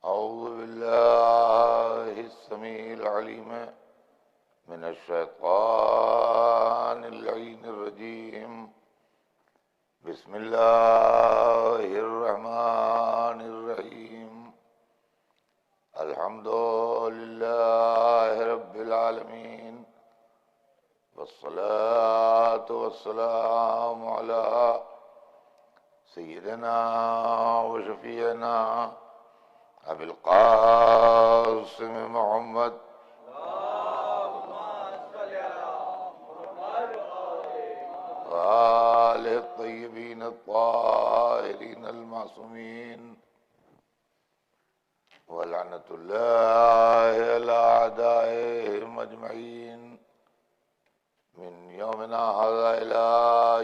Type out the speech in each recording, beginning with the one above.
अऊज़ु बिल्लाहि अस्समीउल अलीम मिनश्शैतानिर रजीम। बिस्मिल्लाहिर रहमानिर रहीम। अल्हम्दुलिल्लाहि रब्बिल आलमीन वस्सलातु वस्सलामु अला सय्यिदिना व शफीना अबिल कासिम मोहम्मद वाले तय्यबीन ताहिरीन अल-मासूमीन व लअनतुल्लाहि अला अदाइहिम अजमईन मिन यौमिना हाज़ा इला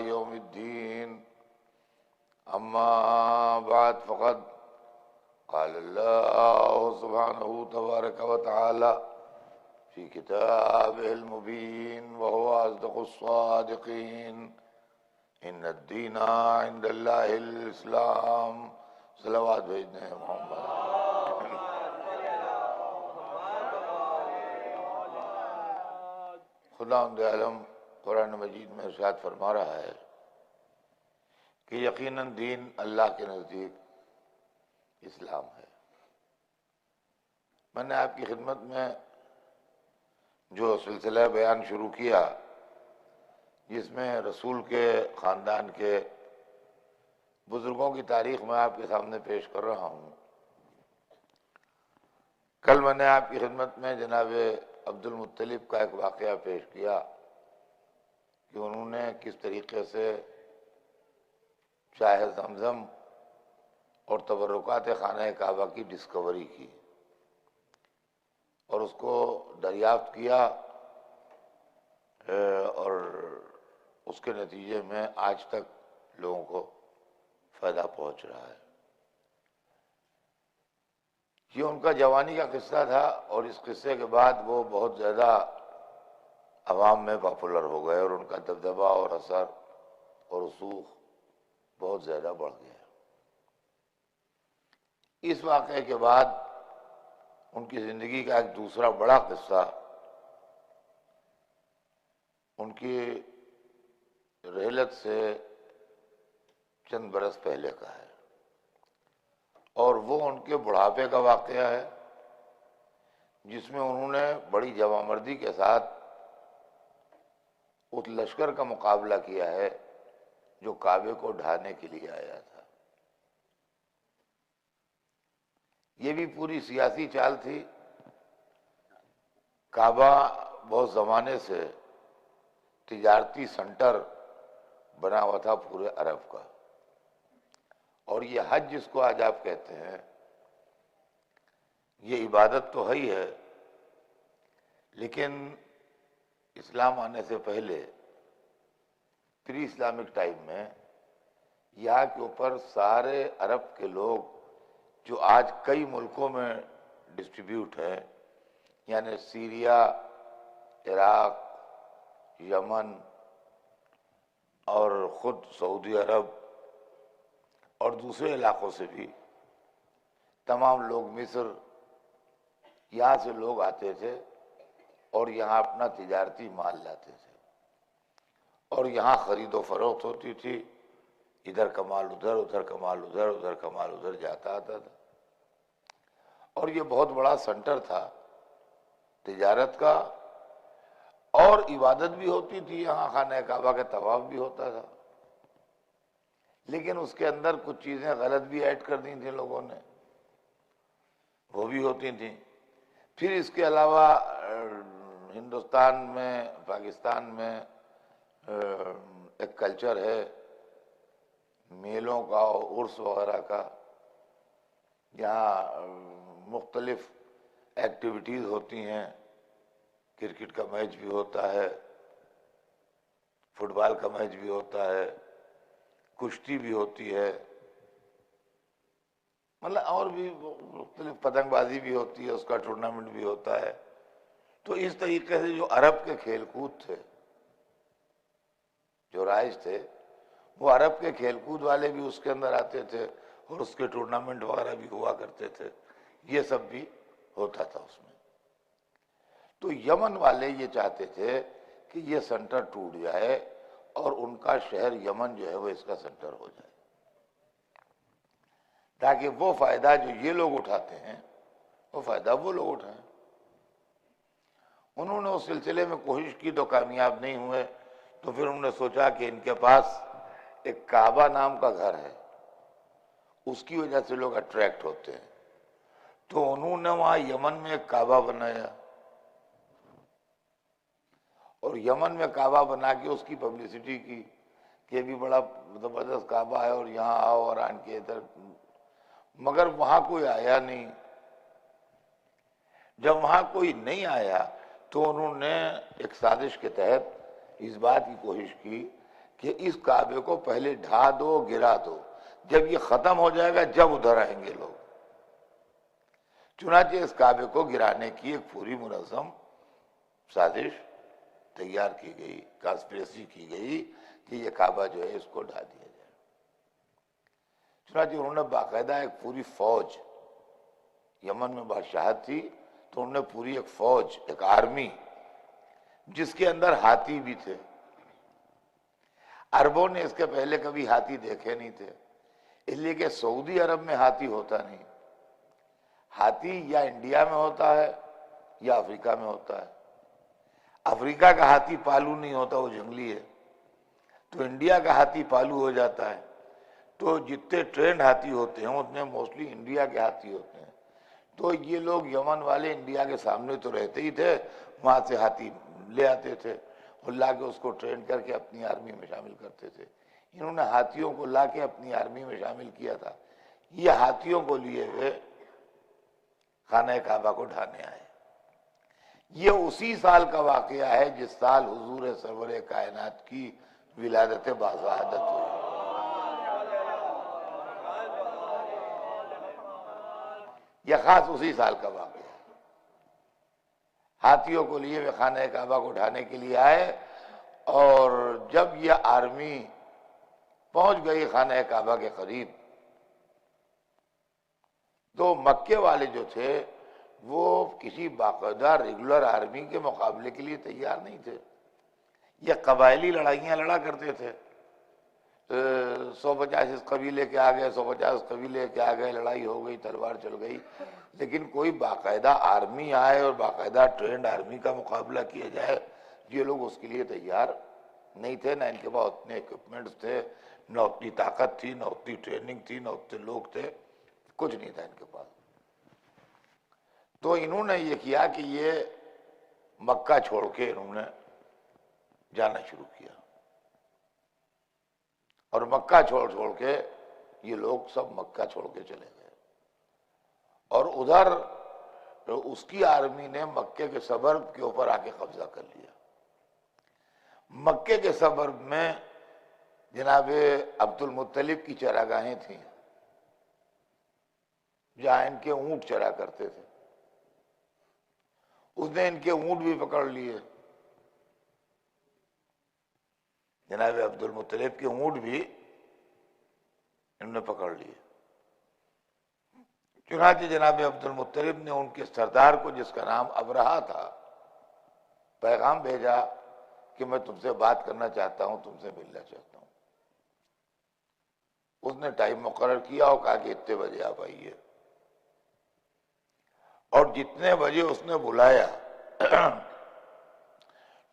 यौमिद्दीन। अम्मा बाद फ़क़द क़ाल अल्लाहु सुब्हानहु तबारक व तआला फ़ी किताबिहिल मुबीन व हुवा अस्दक़ुस सादिक़ीन। इन्नद-दीना इंदल्लाहिल इस्लाम। सलावत भेजने मोहम्मद। खुदावंद आलम कुरान मजीद में इरशाद फरमा रहा है कि यकीनन दीन अल्लाह के नज़दीक इस्लाम है। मैंने आपकी खिदमत में जो सिलसिला बयान शुरू किया, जिसमें रसूल के ख़ानदान के बुज़ुर्गों की तारीख़ मैं आपके सामने पेश कर रहा हूँ। कल मैंने आपकी खिदमत में जनाब अब्दुल मुत्तलिब का एक वाक़या पेश किया कि उन्होंने किस तरीक़े से शाह ज़मज़म और तबर्रुकात खाना काबा की डिस्कवरी की और उसको दरियाफ्त किया और उसके नतीजे में आज तक लोगों को फ़ायदा पहुंच रहा है। ये उनका जवानी का किस्सा था और इस किस्से के बाद वो बहुत ज़्यादा अवाम में पॉपुलर हो गए और उनका दबदबा और असर और रसूख बहुत ज़्यादा बढ़ गया। इस वाक़े के बाद उनकी ज़िंदगी का एक दूसरा बड़ा किस्सा उनकी रहलत से चंद बरस पहले का है और वो उनके बुढ़ापे का वाक़या है, जिसमें उन्होंने बड़ी जवामर्दी के साथ उस लश्कर का मुकाबला किया है जो काबे को ढाने के लिए आया था। ये भी पूरी सियासी चाल थी। काबा बहुत ज़माने से तिजारती सेंटर बना हुआ था पूरे अरब का, और ये हज जिसको आज आप कहते हैं, ये इबादत तो है ही है, लेकिन इस्लाम आने से पहले प्री इस्लामिक टाइम में यहाँ के ऊपर सारे अरब के लोग जो आज कई मुल्कों में डिस्ट्रीब्यूट है, यानी सीरिया, इराक, यमन और ख़ुद सऊदी अरब और दूसरे इलाक़ों से भी तमाम लोग, मिस्र, यहाँ से लोग आते थे और यहाँ अपना तिजारती माल लाते थे और यहाँ ख़रीदो फरोख्त होती थी। इधर का माल उधर, उधर का माल उधर, उधर का माल उधर जाता आता था और ये बहुत बड़ा सेंटर था तिजारत का, और इबादत भी होती थी। यहाँ खाने काबा के तवाफ भी होता था, लेकिन उसके अंदर कुछ चीज़ें गलत भी ऐड कर दी थी लोगों ने, वो भी होती थी। फिर इसके अलावा हिंदुस्तान में, पाकिस्तान में एक कल्चर है मेलों का और उर्स वगैरह का, जहाँ मुख्तलिफ एक्टिविटीज़ होती हैं। क्रिकेट का मैच भी होता है, फुटबॉल का मैच भी होता है, कुश्ती भी होती है, मतलब और भी मुख्तलिफ, पतंगबाजी भी होती है, उसका टूर्नामेंट भी होता है। तो इस तरीके से जो अरब के खेलकूद थे, जो राइज थे, वो अरब के खेलकूद वाले भी उसके अंदर आते थे और उसके टूर्नामेंट वगैरह भी हुआ करते थे। ये सब भी होता था उसमें। तो यमन वाले ये चाहते थे कि ये सेंटर टूट जाए और उनका शहर यमन जो है वो इसका सेंटर हो जाए, ताकि वो फायदा जो ये लोग उठाते हैं वो फायदा वो लोग उठाएं। उन्होंने उस सिलसिले में कोशिश की तो कामयाब नहीं हुए, तो फिर उन्होंने सोचा कि इनके पास एक काबा नाम का घर है, उसकी वजह से लोग अट्रैक्ट होते हैं, तो उन्होंने वहां यमन में एक काबा बनाया और यमन में काबा बना के उसकी पब्लिसिटी की कि भी बड़ा जबरदस्त काबा है और यहाँ आओ और आन के इधर, मगर वहां कोई आया नहीं। जब वहां कोई नहीं आया तो उन्होंने एक साजिश के तहत इस बात की कोशिश की कि इस काबे को पहले ढा दो, गिरा दो, जब ये खत्म हो जाएगा जब उधर आएंगे लोग। चुनांचे इस काबे को गिराने की एक पूरी मुनज़्ज़म साजिश तैयार की गई, कॉन्स्पिरेसी की गई कि ये काबा जो है इसको ढा दिया जाए। चुनांचे उन्होंने बाकायदा एक पूरी फौज, यमन में बादशाहत थी तो उन्होंने पूरी एक फौज, एक आर्मी, जिसके अंदर हाथी भी थे। अरबों ने इसके पहले कभी हाथी देखे नहीं थे, इसलिए कि सऊदी अरब में हाथी होता नहीं। हाथी या इंडिया में होता है या अफ्रीका में होता है। अफ्रीका का हाथी पालू नहीं होता, वो जंगली है, तो इंडिया का हाथी पालू हो जाता है। तो जितने ट्रेंड हाथी होते हैं उतने मोस्टली इंडिया के हाथी होते हैं। तो ये लोग यमन वाले इंडिया के सामने तो रहते ही थे, वहां से हाथी ले आते थे और ला के उसको ट्रेन करके अपनी आर्मी में शामिल करते थे। इन्होंने हाथियों को ला के अपनी आर्मी में शामिल किया था। ये हाथियों को लिए हुए खाना काबा को ढाने आए। ये उसी साल का वाकया है जिस साल हुजूर सरवर कायनात की विलादत बाज़ादत हुई। यह खास उसी साल का वाकया। हाथियों को लिए वे खाना काबा को ढाने के लिए आए और जब यह आर्मी पहुंच गई खाना काबा के करीब, तो मक्के वाले जो थे वो किसी बाकायदा रेगुलर आर्मी के मुकाबले के लिए तैयार नहीं थे। ये कबायली लड़ाइयाँ लड़ा करते थे। 150 इस कबीले के आ गए, 150 कबीले के आ गए, लड़ाई हो गई, तलवार चल गई, लेकिन कोई बाकायदा आर्मी आए और बाकायदा ट्रेंड आर्मी का मुकाबला किया जाए, ये लोग उसके लिए तैयार नहीं थे। ना इनके पास उतने इक्विपमेंट्स थे, न उतनी ताकत थी, न उतनी ट्रेनिंग थी, न उतने लोग थे, कुछ नहीं था इनके पास। तो इन्होंने ये किया कि ये मक्का छोड़ के इन्होंने जाना शुरू किया और मक्का छोड़ छोड़ के ये लोग सब मक्का छोड़ के चले गए और उधर उसकी आर्मी ने मक्के के सबर्ब के ऊपर आके कब्जा कर लिया। मक्के के सबर्ब में जनाब अब्दुल मुत्तलिब की चरागाहें थीं, जहां इनके ऊंट चरा करते थे। उसने इनके ऊंट भी पकड़ लिए, जनाब अब्दुल मुत्तलिब के ऊंट भी इन्होंने पकड़ लिए। चुनांचे जनाब अब्दुल मुत्तलिब ने उनके सरदार को, जिसका नाम अबरहा था, पैगाम भेजा कि मैं तुमसे बात करना चाहता हूं, तुमसे मिलना चाहता हूं। उसने टाइम मुकर्रर किया और कहा कि इतने बजे आप आइए, और जितने बजे उसने बुलाया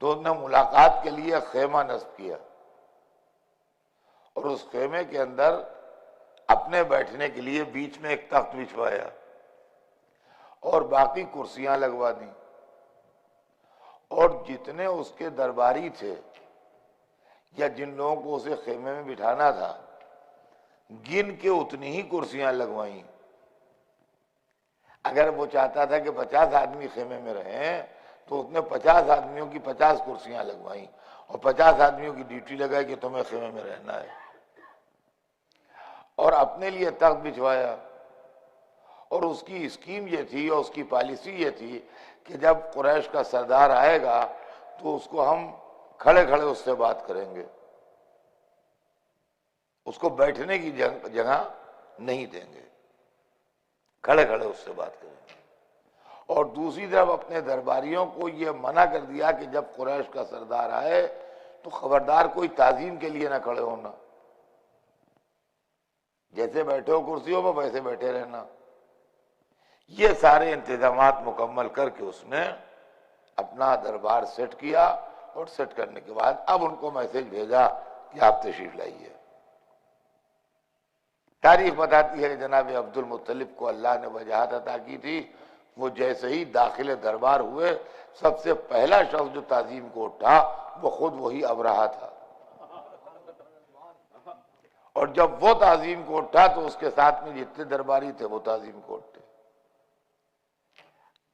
तो उसने मुलाकात के लिए खेमा नस्ब किया और उस खेमे के अंदर अपने बैठने के लिए बीच में एक तख्त बिछवाया और बाकी कुर्सियां लगवा दी, और जितने उसके दरबारी थे या जिन लोगों को उसे खेमे में बिठाना था, गिन के उतनी ही कुर्सियां लगवाई। अगर वो चाहता था कि 50 आदमी खेमे में रहें तो उसने 50 आदमियों की 50 कुर्सियां लगवाई और 50 आदमियों की ड्यूटी लगाई कि तुम्हें खेमे में रहना है, और अपने लिए तख्त बिछवाया। और उसकी स्कीम ये थी और उसकी पॉलिसी ये थी कि जब कुरैश का सरदार आएगा तो उसको हम खड़े खड़े उससे बात करेंगे, उसको बैठने की जगह नहीं देंगे, खड़े खड़े उससे बात करेंगे। और दूसरी तरफ अपने दरबारियों को ये मना कर दिया कि जब कुरैश का सरदार आए तो खबरदार कोई ताजीम के लिए ना खड़े होना, जैसे बैठे हो कुर्सियों पर वैसे बैठे रहना। ये सारे इंतजामात मुकम्मल करके उसने अपना दरबार सेट किया, और सेट करने के बाद अब उनको मैसेज भेजा कि आप तशरीफ लाइए। तारीख बताती है कि जनाब अब्दुल मुत्तलिब को अल्लाह ने वजाहत अता की थी। वो जैसे ही दाखिल दरबार हुए, सबसे पहला शख्स जो ताजीम को उठा वो खुद वही अबरहा था। और जब वो ताजीम को उठा तो उसके साथ में जितने दरबारी थे वो ताजीम को उठे।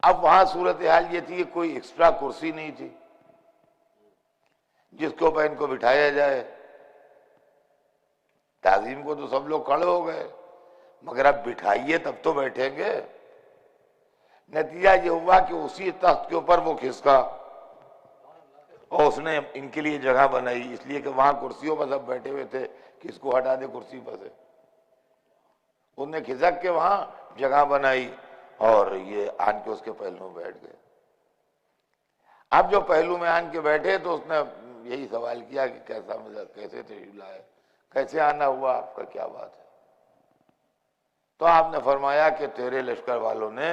अब वहां सूरत हाल ये थी कि कोई एक्स्ट्रा कुर्सी नहीं थी जिसके ऊपर इनको बिठाया जाए। ताजीम को तो सब लोग खड़े हो गए, मगर अब बिठाइए तब तो बैठेंगे। नतीजा ये हुआ कि उसी तख्त के ऊपर वो खिसका और उसने इनके लिए जगह बनाई, इसलिए कि वहां कुर्सियों पर सब बैठे हुए थे कि इसको हटा दे कुर्सी पर से। उसने खिसक के वहां जगह बनाई और ये आन के उसके पहलू में बैठ गए। अब जो पहलू में आन के बैठे तो उसने यही सवाल किया कि कैसा मिला, कैसे तशरीफ लाए, कैसे आना हुआ आपका, क्या बात है। तो आपने फरमाया कि तेरे लश्कर वालों ने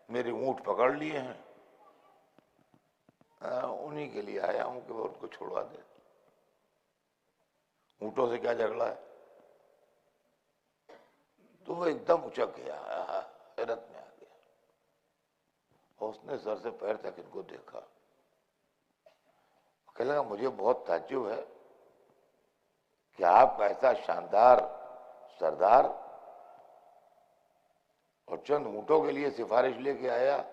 मेरे ऊंट पकड़ लिए हैं, उन्हीं के लिए आया हूं कि वो उनको छुड़वा दे। ऊंटों से क्या झगड़ा है। तो वो एकदम उचक गया, हैरत में आ गया। और उसने सर से पैर तक इनको देखा। कहने लगा मुझे बहुत ताज्जुब है कि आपका ऐसा शानदार सरदार और चंद ऊंटों के लिए सिफारिश लेके आया,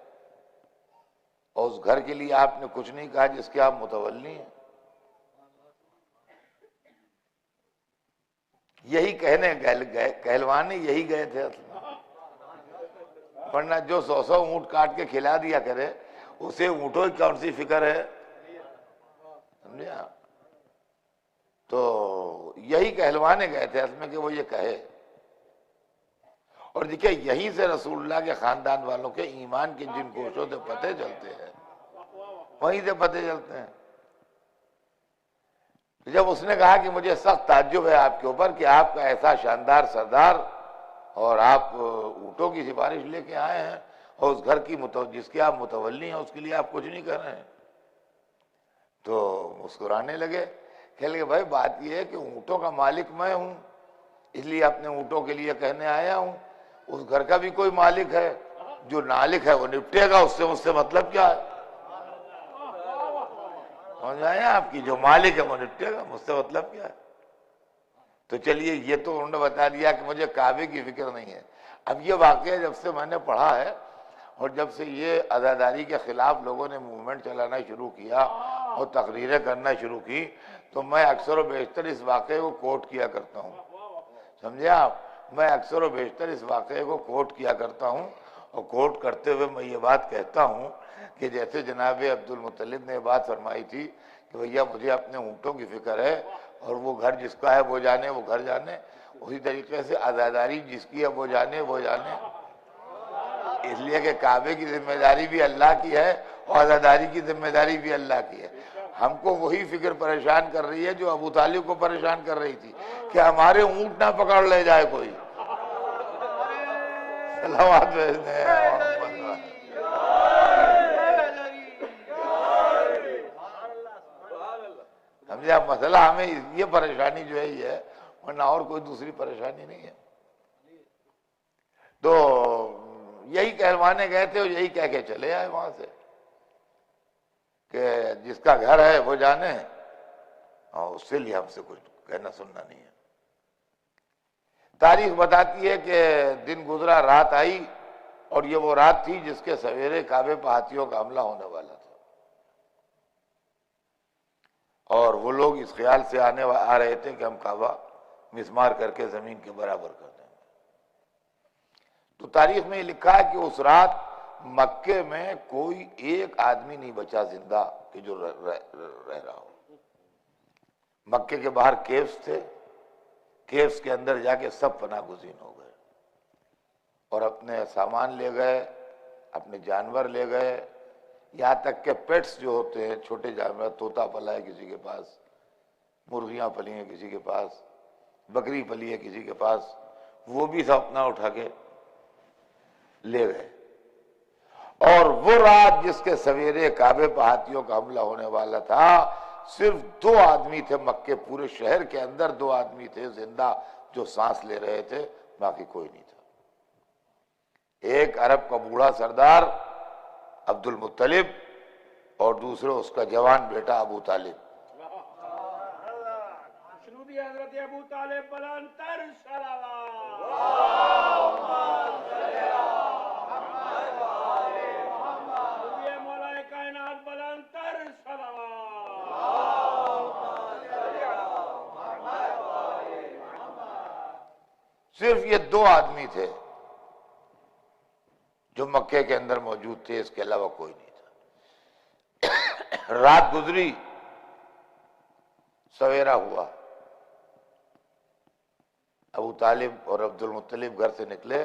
और उस घर के लिए आपने कुछ नहीं कहा जिसके आप मुतवल्ली हैं। यही कहने कहलवाने यही गए थे असल में, वरना जो 100 ऊंट काट के खिला दिया करे उसे ऊंटों की कौन सी फिक्र है, समझे आप। तो यही कहलवाने गए थे असल में कि वो ये कहे। और देखिए यहीं से रसूलुल्लाह के खानदान वालों के ईमान के जिन गोशों से पते चलते हैं वहीं से पते चलते हैं। तो जब उसने कहा कि मुझे सख्त ताज्जुब है आपके ऊपर कि आपका ऐसा शानदार सरदार और आप ऊंटों की सिफारिश लेके आए हैं और उस घर की जिसके आप मुतवल्ली हैं उसके लिए आप कुछ नहीं कर रहे हैं, तो मुस्कुराने लगे। कह लगे भाई बात यह है कि ऊंटों का मालिक मैं हूं, इसलिए अपने ऊंटों के लिए कहने आया हूं। उस घर का भी कोई मालिक है, जो नालिक है वो निपटेगा, उससे मुझसे मतलब क्या है। समझ आए आपकी, जो मालिक है वो निपटेगा, मुझसे मतलब क्या है। तो चलिए ये तो उन्होंने बता दिया कि मुझे काबे की फिक्र नहीं है। अब ये वाकया जब से मैंने पढ़ा है और जब से ये अज़ादारी के खिलाफ लोगों ने मूवमेंट चलाना शुरू किया और तकरीरें करना शुरू की, तो मैं अक्सर व बेशतर इस वाकये को कोट किया करता हूँ, समझे आप। मैं अक्सर व बेशतर इस वाकये को कोट किया करता हूँ, और कोट करते हुए मैं ये बात कहता हूँ कि जैसे जनाब अब्दुल मुत्तलिब ने बात फरमाई थी कि भैया मुझे अपने ऊँटों की फिक्र है और वो घर जिसका है वो जाने, वो घर जाने, उसी तरीके से आज़ादारी जिसकी है वो जाने, वो जाने। इसलिए कि काबे की जिम्मेदारी भी अल्लाह की है और आज़ादारी की जिम्मेदारी भी अल्लाह की है। हमको वही फिक्र परेशान कर रही है जो अबू तालिब को परेशान कर रही थी कि हमारे ऊँट ना पकड़ ले जाए कोई। सलावत भेजने समझे आप। मसला हमें ये परेशानी जो है ये, वरना और कोई दूसरी परेशानी नहीं है। तो यही कहलवाने गए थे और यही कह के चले आए वहां से कि जिसका घर है वो जाने और उससे लिए हमसे कुछ कहना सुनना नहीं है। तारीख बताती है कि दिन गुजरा, रात आई, और ये वो रात थी जिसके सवेरे काबे पर हाथियों का हमला होने वाला था। और वो लोग इस ख्याल से आ रहे थे कि हम काबा मिसमार करके जमीन के बराबर कर देंगे। तो तारीख में लिखा है कि उस रात मक्के में कोई एक आदमी नहीं बचा जिंदा कि जो रह रहा हो। मक्के के बाहर केव्स थे, केव्स के अंदर जाके सब पनाह गुज़ीन हो गए। और अपने सामान ले गए, अपने जानवर ले गए, यहाँ तक के पेट्स जो होते हैं, छोटे जानवर, तोता पला है किसी के पास, मुर्गियां पली हैं किसी के पास, बकरी पली है किसी के पास, वो भी सब अपना उठा के ले गए। और वो रात जिसके सवेरे काबे पर हाथियों का हमला होने वाला था, सिर्फ 2 आदमी थे मक्के, पूरे शहर के अंदर 2 आदमी थे जिंदा जो सांस ले रहे थे, बाकी कोई नहीं था। एक अरब का बूढ़ा सरदार अब्दुल मुत्तलिब और दूसरे उसका जवान बेटा अबू तालिब। अबू तालिब सिर्फ ये 2 आदमी थे जो मक्के के अंदर मौजूद थे, इसके अलावा कोई नहीं था। रात गुजरी, सवेरा हुआ, अबू तालिब और अब्दुल मुत्तलिब घर से निकले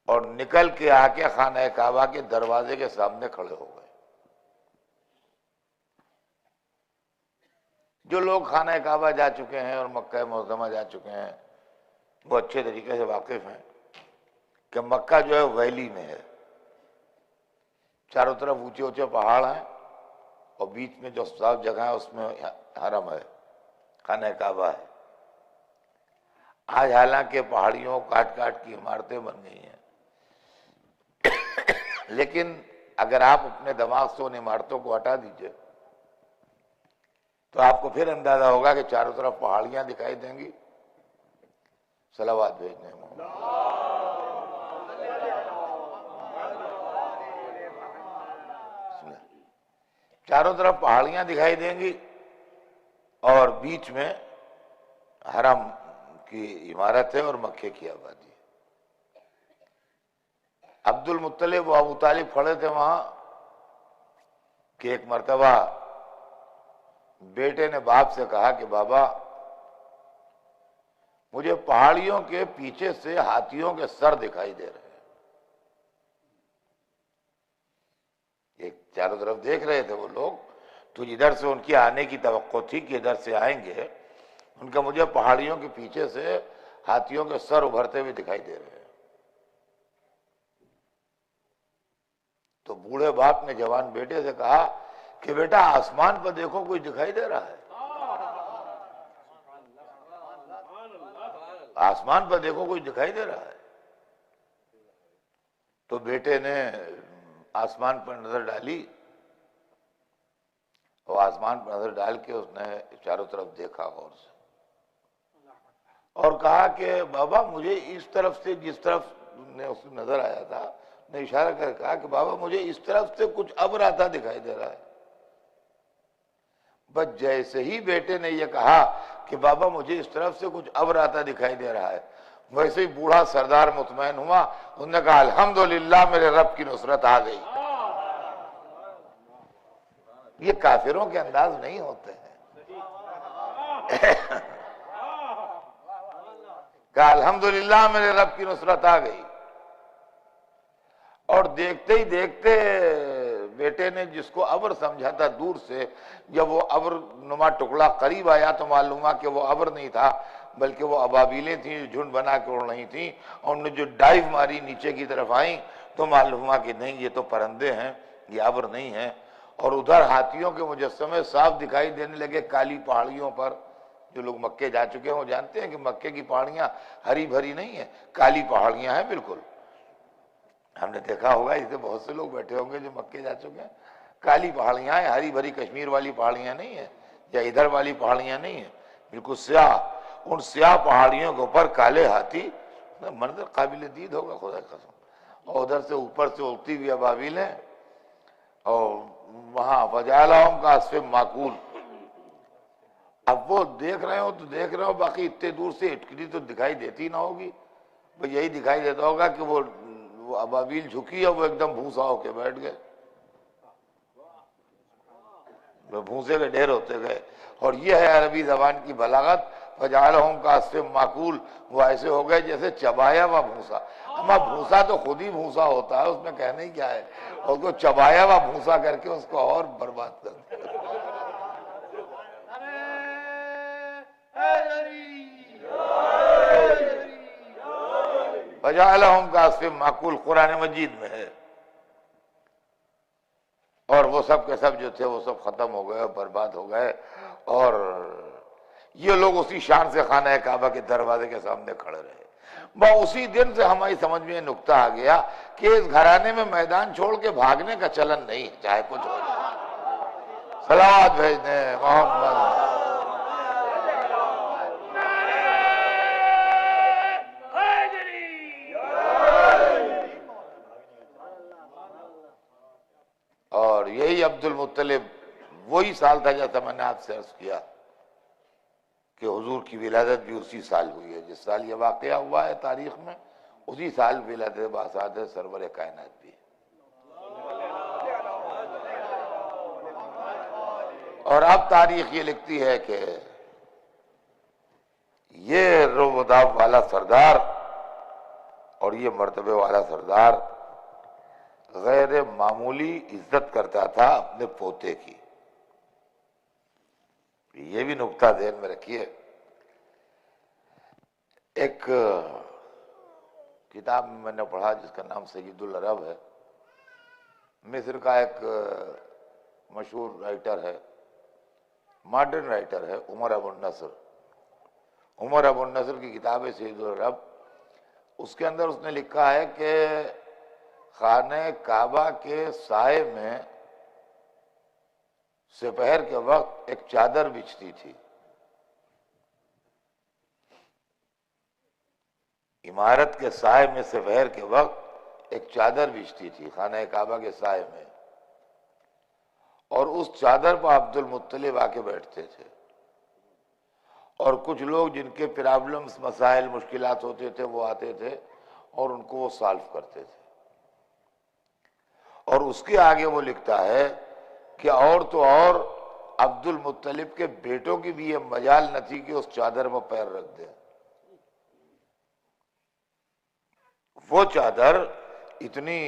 और निकल के आके खाना काबा के दरवाजे के सामने खड़े हो गए। जो लोग खाना काबा जा चुके हैं और मक्का मुअज़्ज़मा जा चुके हैं, वो अच्छे तरीके से वाकिफ हैं कि मक्का जो है वैली में है, चारों तरफ ऊंचे ऊंचे पहाड़ हैं और बीच में जो साफ जगह है उसमें हरम है, खाना काबा है। आज हालांकि पहाड़ियों काट काट की इमारतें बन गई हैं, लेकिन अगर आप अपने दिमाग से उन इमारतों को हटा दीजिए तो आपको फिर अंदाजा होगा कि चारों तरफ पहाड़ियां दिखाई देंगी। सलावत भेजने में चारों तरफ पहाड़ियां दिखाई देंगी और बीच में हरम की इमारत है और मक्के की आबादी। अब्दुल मुत्तलिब व अबू तालिब खड़े थे वहां कि एक मर्तबा बेटे ने बाप से कहा कि बाबा, मुझे पहाड़ियों के पीछे से हाथियों के सर दिखाई दे रहे हैं। एक चारों तरफ देख रहे थे वो लोग, तो इधर से उनकी आने की तवक्को थी कि इधर से आएंगे। उनका मुझे पहाड़ियों के पीछे से हाथियों के सर उभरते हुए दिखाई दे रहे हैं। तो बूढ़े बाप ने जवान बेटे से कहा कि बेटा, आसमान पर देखो, कुछ दिखाई दे रहा है? आसमान पर देखो, कुछ दिखाई दे रहा है? तो बेटे ने आसमान पर नजर डाली और आसमान पर नजर डाल के उसने चारों तरफ देखा गौर से और कहा कि बाबा, मुझे इस तरफ से, जिस तरफ ने उसको नजर आया था, ने इशारा कर कहा कि बाबा, मुझे इस तरफ से कुछ अब्र आता दिखाई दे रहा है। बस जैसे ही बेटे ने यह कहा कि बाबा, मुझे इस तरफ से कुछ अब्र आता दिखाई दे रहा है, वैसे ही बूढ़ा सरदार मुतमईन हुआ। उन्होंने कहा, अल्हम्दुलिल्लाह, मेरे रब की नुसरत आ गई। ये काफिरों के अंदाज नहीं होते हैं। कहा, अल्हम्दुलिल्लाह, मेरे रब की नुसरत आ गई। और देखते ही देखते बेटे ने जिसको अब्र समझा था दूर से, जब वो अब्र नुमा टुकड़ा करीब आया तो मालूम हुआ कि वो अब्र नहीं था, बल्कि वो अबाबीलें थी जो झुंड बना के उड़ रही थी। और उन्होंने जो डाइव मारी नीचे की तरफ आई तो मालूम हुआ कि नहीं, ये तो परिंदे हैं, ये अब्र नहीं है। और उधर हाथियों के मुजस्समे साफ दिखाई देने लगे काली पहाड़ियों पर। जो लोग मक्के जा चुके हैं वो जानते हैं कि मक्के की पहाड़ियां हरी भरी नहीं है, काली पहाड़ियां हैं बिल्कुल। हमने देखा होगा, इसे बहुत से लोग बैठे होंगे जो मक्के जा चुके हैं। काली पहाड़ियां हैं, हरी भरी कश्मीर वाली पहाड़ियां नहीं है या इधर वाली पहाड़ियां नहीं है, बिल्कुल स्याह। उन स्याह पहाड़ियों के ऊपर काले हाथी, मंजर काबिल दीद होगा खुदा कसम। और उधर से ऊपर से उड़ती हुई अबाबीलें और वहां फजालाओं का असफ़ माकूल। अब वो देख रहे हो तो देख रहे हो, बाकी इतने दूर से इटकरी तो दिखाई देती ना होगी। भाई यही दिखाई देता होगा कि वो अबाबील झुकी और वो एकदम भूसा होके बैठ गए, वो भूसे के ढेर होते गए। और ये है अरबी जबान की बलागत। फजालहुम कास्फिम माकूल, वो ऐसे हो गए जैसे चबाया हुआ भूसा। अमा भूसा तो खुद ही भूसा होता है, उसमें कहने ही क्या है, और उसको चबाया हुआ भूसा करके उसको और बर्बाद कर दिया। फजालहुम कास्फिम माकूल कुरान मजीद में है। और वो सब के सब जो थे वो सब खत्म हो गए, बर्बाद हो गए। और ये लोग उसी शान से खाना काबा के दरवाजे के सामने खड़े रहे। वह उसी दिन से हमारी समझ में नुक्ता आ गया कि इस घराने में मैदान छोड़ के भागने का चलन नहीं, चाहे कुछ हो जाए। सलावत भेज दें मोहम्मद। और यही अब्दुल मुत्तलिब वही साल था जैसा मैंने आपसे अर्ज किया कि हुजूर की विलादत भी उसी साल हुई है। जिस साल ये वाकया हुआ है तारीख में, उसी साल विलादत बासाद सरवर कायनात भी है। और अब तारीख ये लिखती है कि ये रोबदाब वाला सरदार और ये मर्तबे वाला सरदार गैर मामूली इज्जत करता था अपने पोते की। ये भी नुक्ता ध्यान में रखिए। एक किताब में मैंने पढ़ा जिसका नाम सईदुल अरब है। मिस्र का एक मशहूर राइटर है, मॉडर्न राइटर है, उमर अबुन नसर। उमर अबुन नसर की किताब है सईदुल अरब। उसके अंदर उसने लिखा है कि खाने काबा के साए में दोपहर के वक्त एक चादर बिछती थी। इमारत के साए में दोपहर के वक्त एक चादर बिछती थी खाने काबा के साए में, और उस चादर पर अब्दुल मुत्तलिब आके बैठते थे। और कुछ लोग जिनके प्रॉब्लम्स, मसाइल, मुश्किलात होते थे वो आते थे और उनको वो सॉल्व करते थे। और उसके आगे वो लिखता है कि और तो और अब्दुल मुत्तलिब के बेटों की भी ये मजाल न थी कि उस चादर पर पैर रख दे। वो चादर इतनी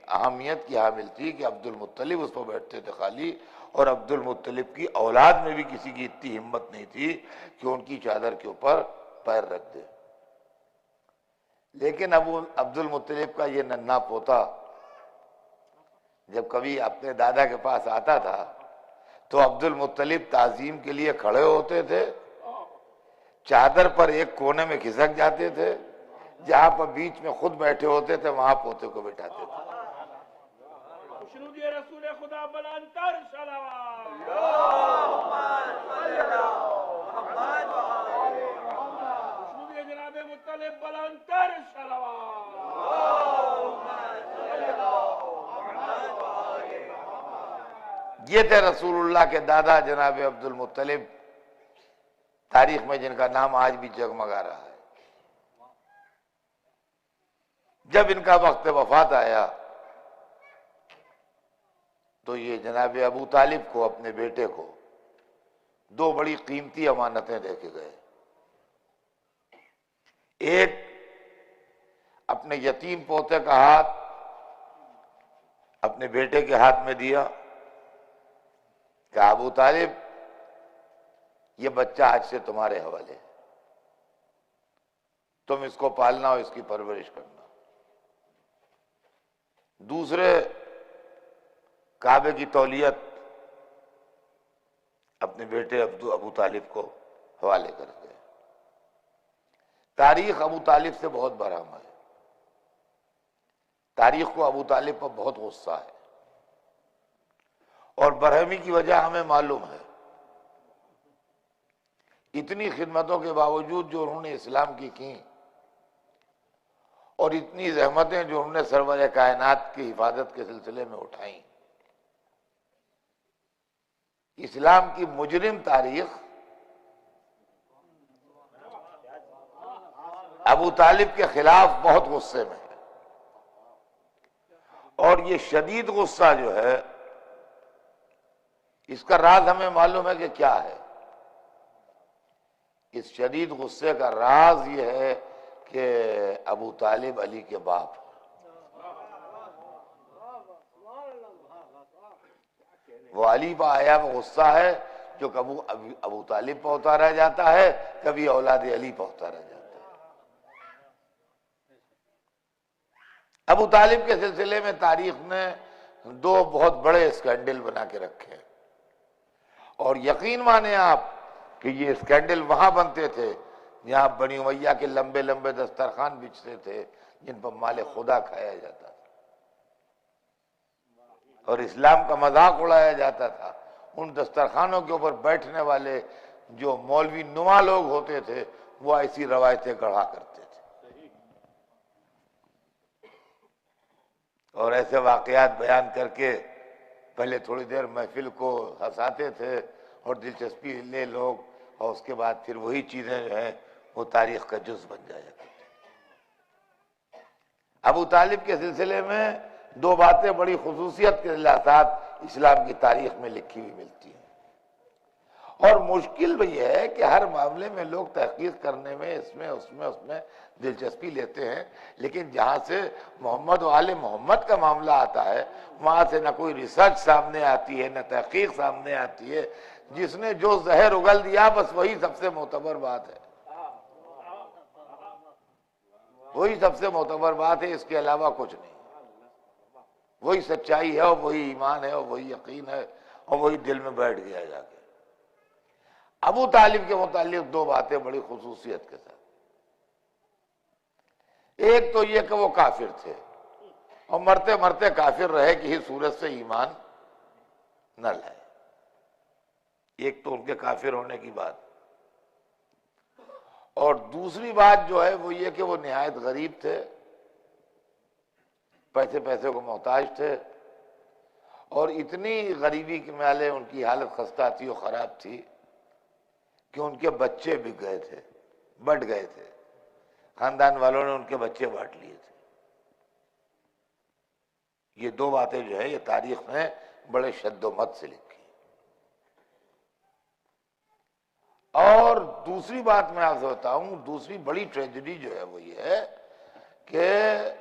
अहमियत की हामिल थी कि अब्दुल मुत्तलिब उस पर बैठते थे खाली, और अब्दुल मुत्तलिब की औलाद में भी किसी की इतनी हिम्मत नहीं थी कि उनकी चादर के ऊपर पैर रख दे। लेकिन अब अब्दुल मुत्तलिब का ये नन्हा पोता जब कभी अपने दादा के पास आता था तो अब्दुल मुत्तलिब ताजीम के लिए खड़े होते थे, चादर पर एक कोने में खिसक जाते थे, जहां पर बीच में खुद बैठे होते थे वहां पोते को बिठाते थे। रसूल खुदा बलंतर जनाबे मुत्तलिब बलंतर ये थे रसूलुल्लाह के दादा जनाब अब्दुल मुत्तलिब, तारीख में जिनका नाम आज भी जगमगा रहा है। जब इनका वक्त वफात आया तो ये जनाब अबू तालिब को, अपने बेटे को, दो बड़ी कीमती अमानतें दे के गए। एक, अपने यतीम पोते का हाथ अपने बेटे के हाथ में दिया कि अबू तालिब ये बच्चा आज से तुम्हारे हवाले है, तुम इसको पालना और इसकी परवरिश करना। दूसरे, काबे की तौलियत अपने बेटे अबू तालिब को हवाले कर गए। तारीख अबू तालिब से बहुत बरहम है। तारीख को अबू तालिब पर बहुत गुस्सा है, और बरहमी की वजह हमें मालूम है। इतनी खिदमतों के बावजूद जो उन्होंने इस्लाम की और इतनी जहमतें जो उन्होंने सरवर कायनात की हिफाजत के सिलसिले में उठाई, इस्लाम की मुजरिम तारीख अबू तालिब के खिलाफ बहुत गुस्से में है। और ये शदीद गुस्सा जो है, इसका राज हमें मालूम है कि क्या है। इस शदीद गुस्से का राज ये है कि अबू तालिब अली के बाप, वो अली पर आया वो गुस्सा है जो कभी अबू तालिब पर होता रह जाता है, कभी औलाद अली पर होता रह जाता है। अबू तालिब के सिलसिले में तारीख ने दो बहुत बड़े स्कैंडल बना के रखे हैं, और यकीन माने आप कि ये स्कैंडल वहां बनते थे जहां बनी उमैया के लंबे लंबे दस्तरखान बिछते थे जिन पर माले खुदा खाया जाता था और इस्लाम का मजाक उड़ाया जाता था। उन दस्तरखानों के ऊपर बैठने वाले जो मौलवी नुमा लोग होते थे वो ऐसी रवायतें गढ़ा करते थे और ऐसे वाकयात बयान करके पहले थोड़ी देर महफिल को हंसाते थे और दिलचस्पी ले लोग, और उसके बाद फिर वही चीजें जो है वो तारीख का जुज बन जाया करती। अबू तालिब के सिलसिले में दो बातें बड़ी खुसूसियत के साथ इस्लाम की तारीख में लिखी हुई मिलती हैं, और मुश्किल भी है कि हर मामले में लोग तहकीक करने में इसमें उसमें दिलचस्पी लेते हैं, लेकिन जहां से मोहम्मद और आले मोहम्मद का मामला आता है वहां से न कोई रिसर्च सामने आती है न तहकीक सामने आती है। जिसने जो जहर उगल दिया बस वही सबसे मोतबर बात है, वही सबसे मोतबर बात है, इसके अलावा कुछ नहीं। वही सच्चाई है और वही ईमान है और वही यकीन है और वही दिल में बैठ गया जाके। अबू तालिब के मुतालिक दो बातें बड़ी खुसूसियत के साथ, एक तो ये कि वो काफिर थे और मरते मरते काफिर रहे कि ही सूरत से ईमान न लाए। एक तो उनके काफिर होने की बात, और दूसरी बात जो है वो ये कि वो निहायत गरीब थे, पैसे को मोहताज थे, और इतनी गरीबी के माले उनकी हालत खस्ता थी और खराब थी कि उनके बच्चे बिक गए थे, बट गए थे, खानदान वालों ने उनके बच्चे बांट लिए थे। ये दो बातें जो है ये तारीख में बड़े शद्दोमत से लिखी। और दूसरी बात मैं आपसे बताऊं, दूसरी बड़ी ट्रेजेडी जो है वो ये है कि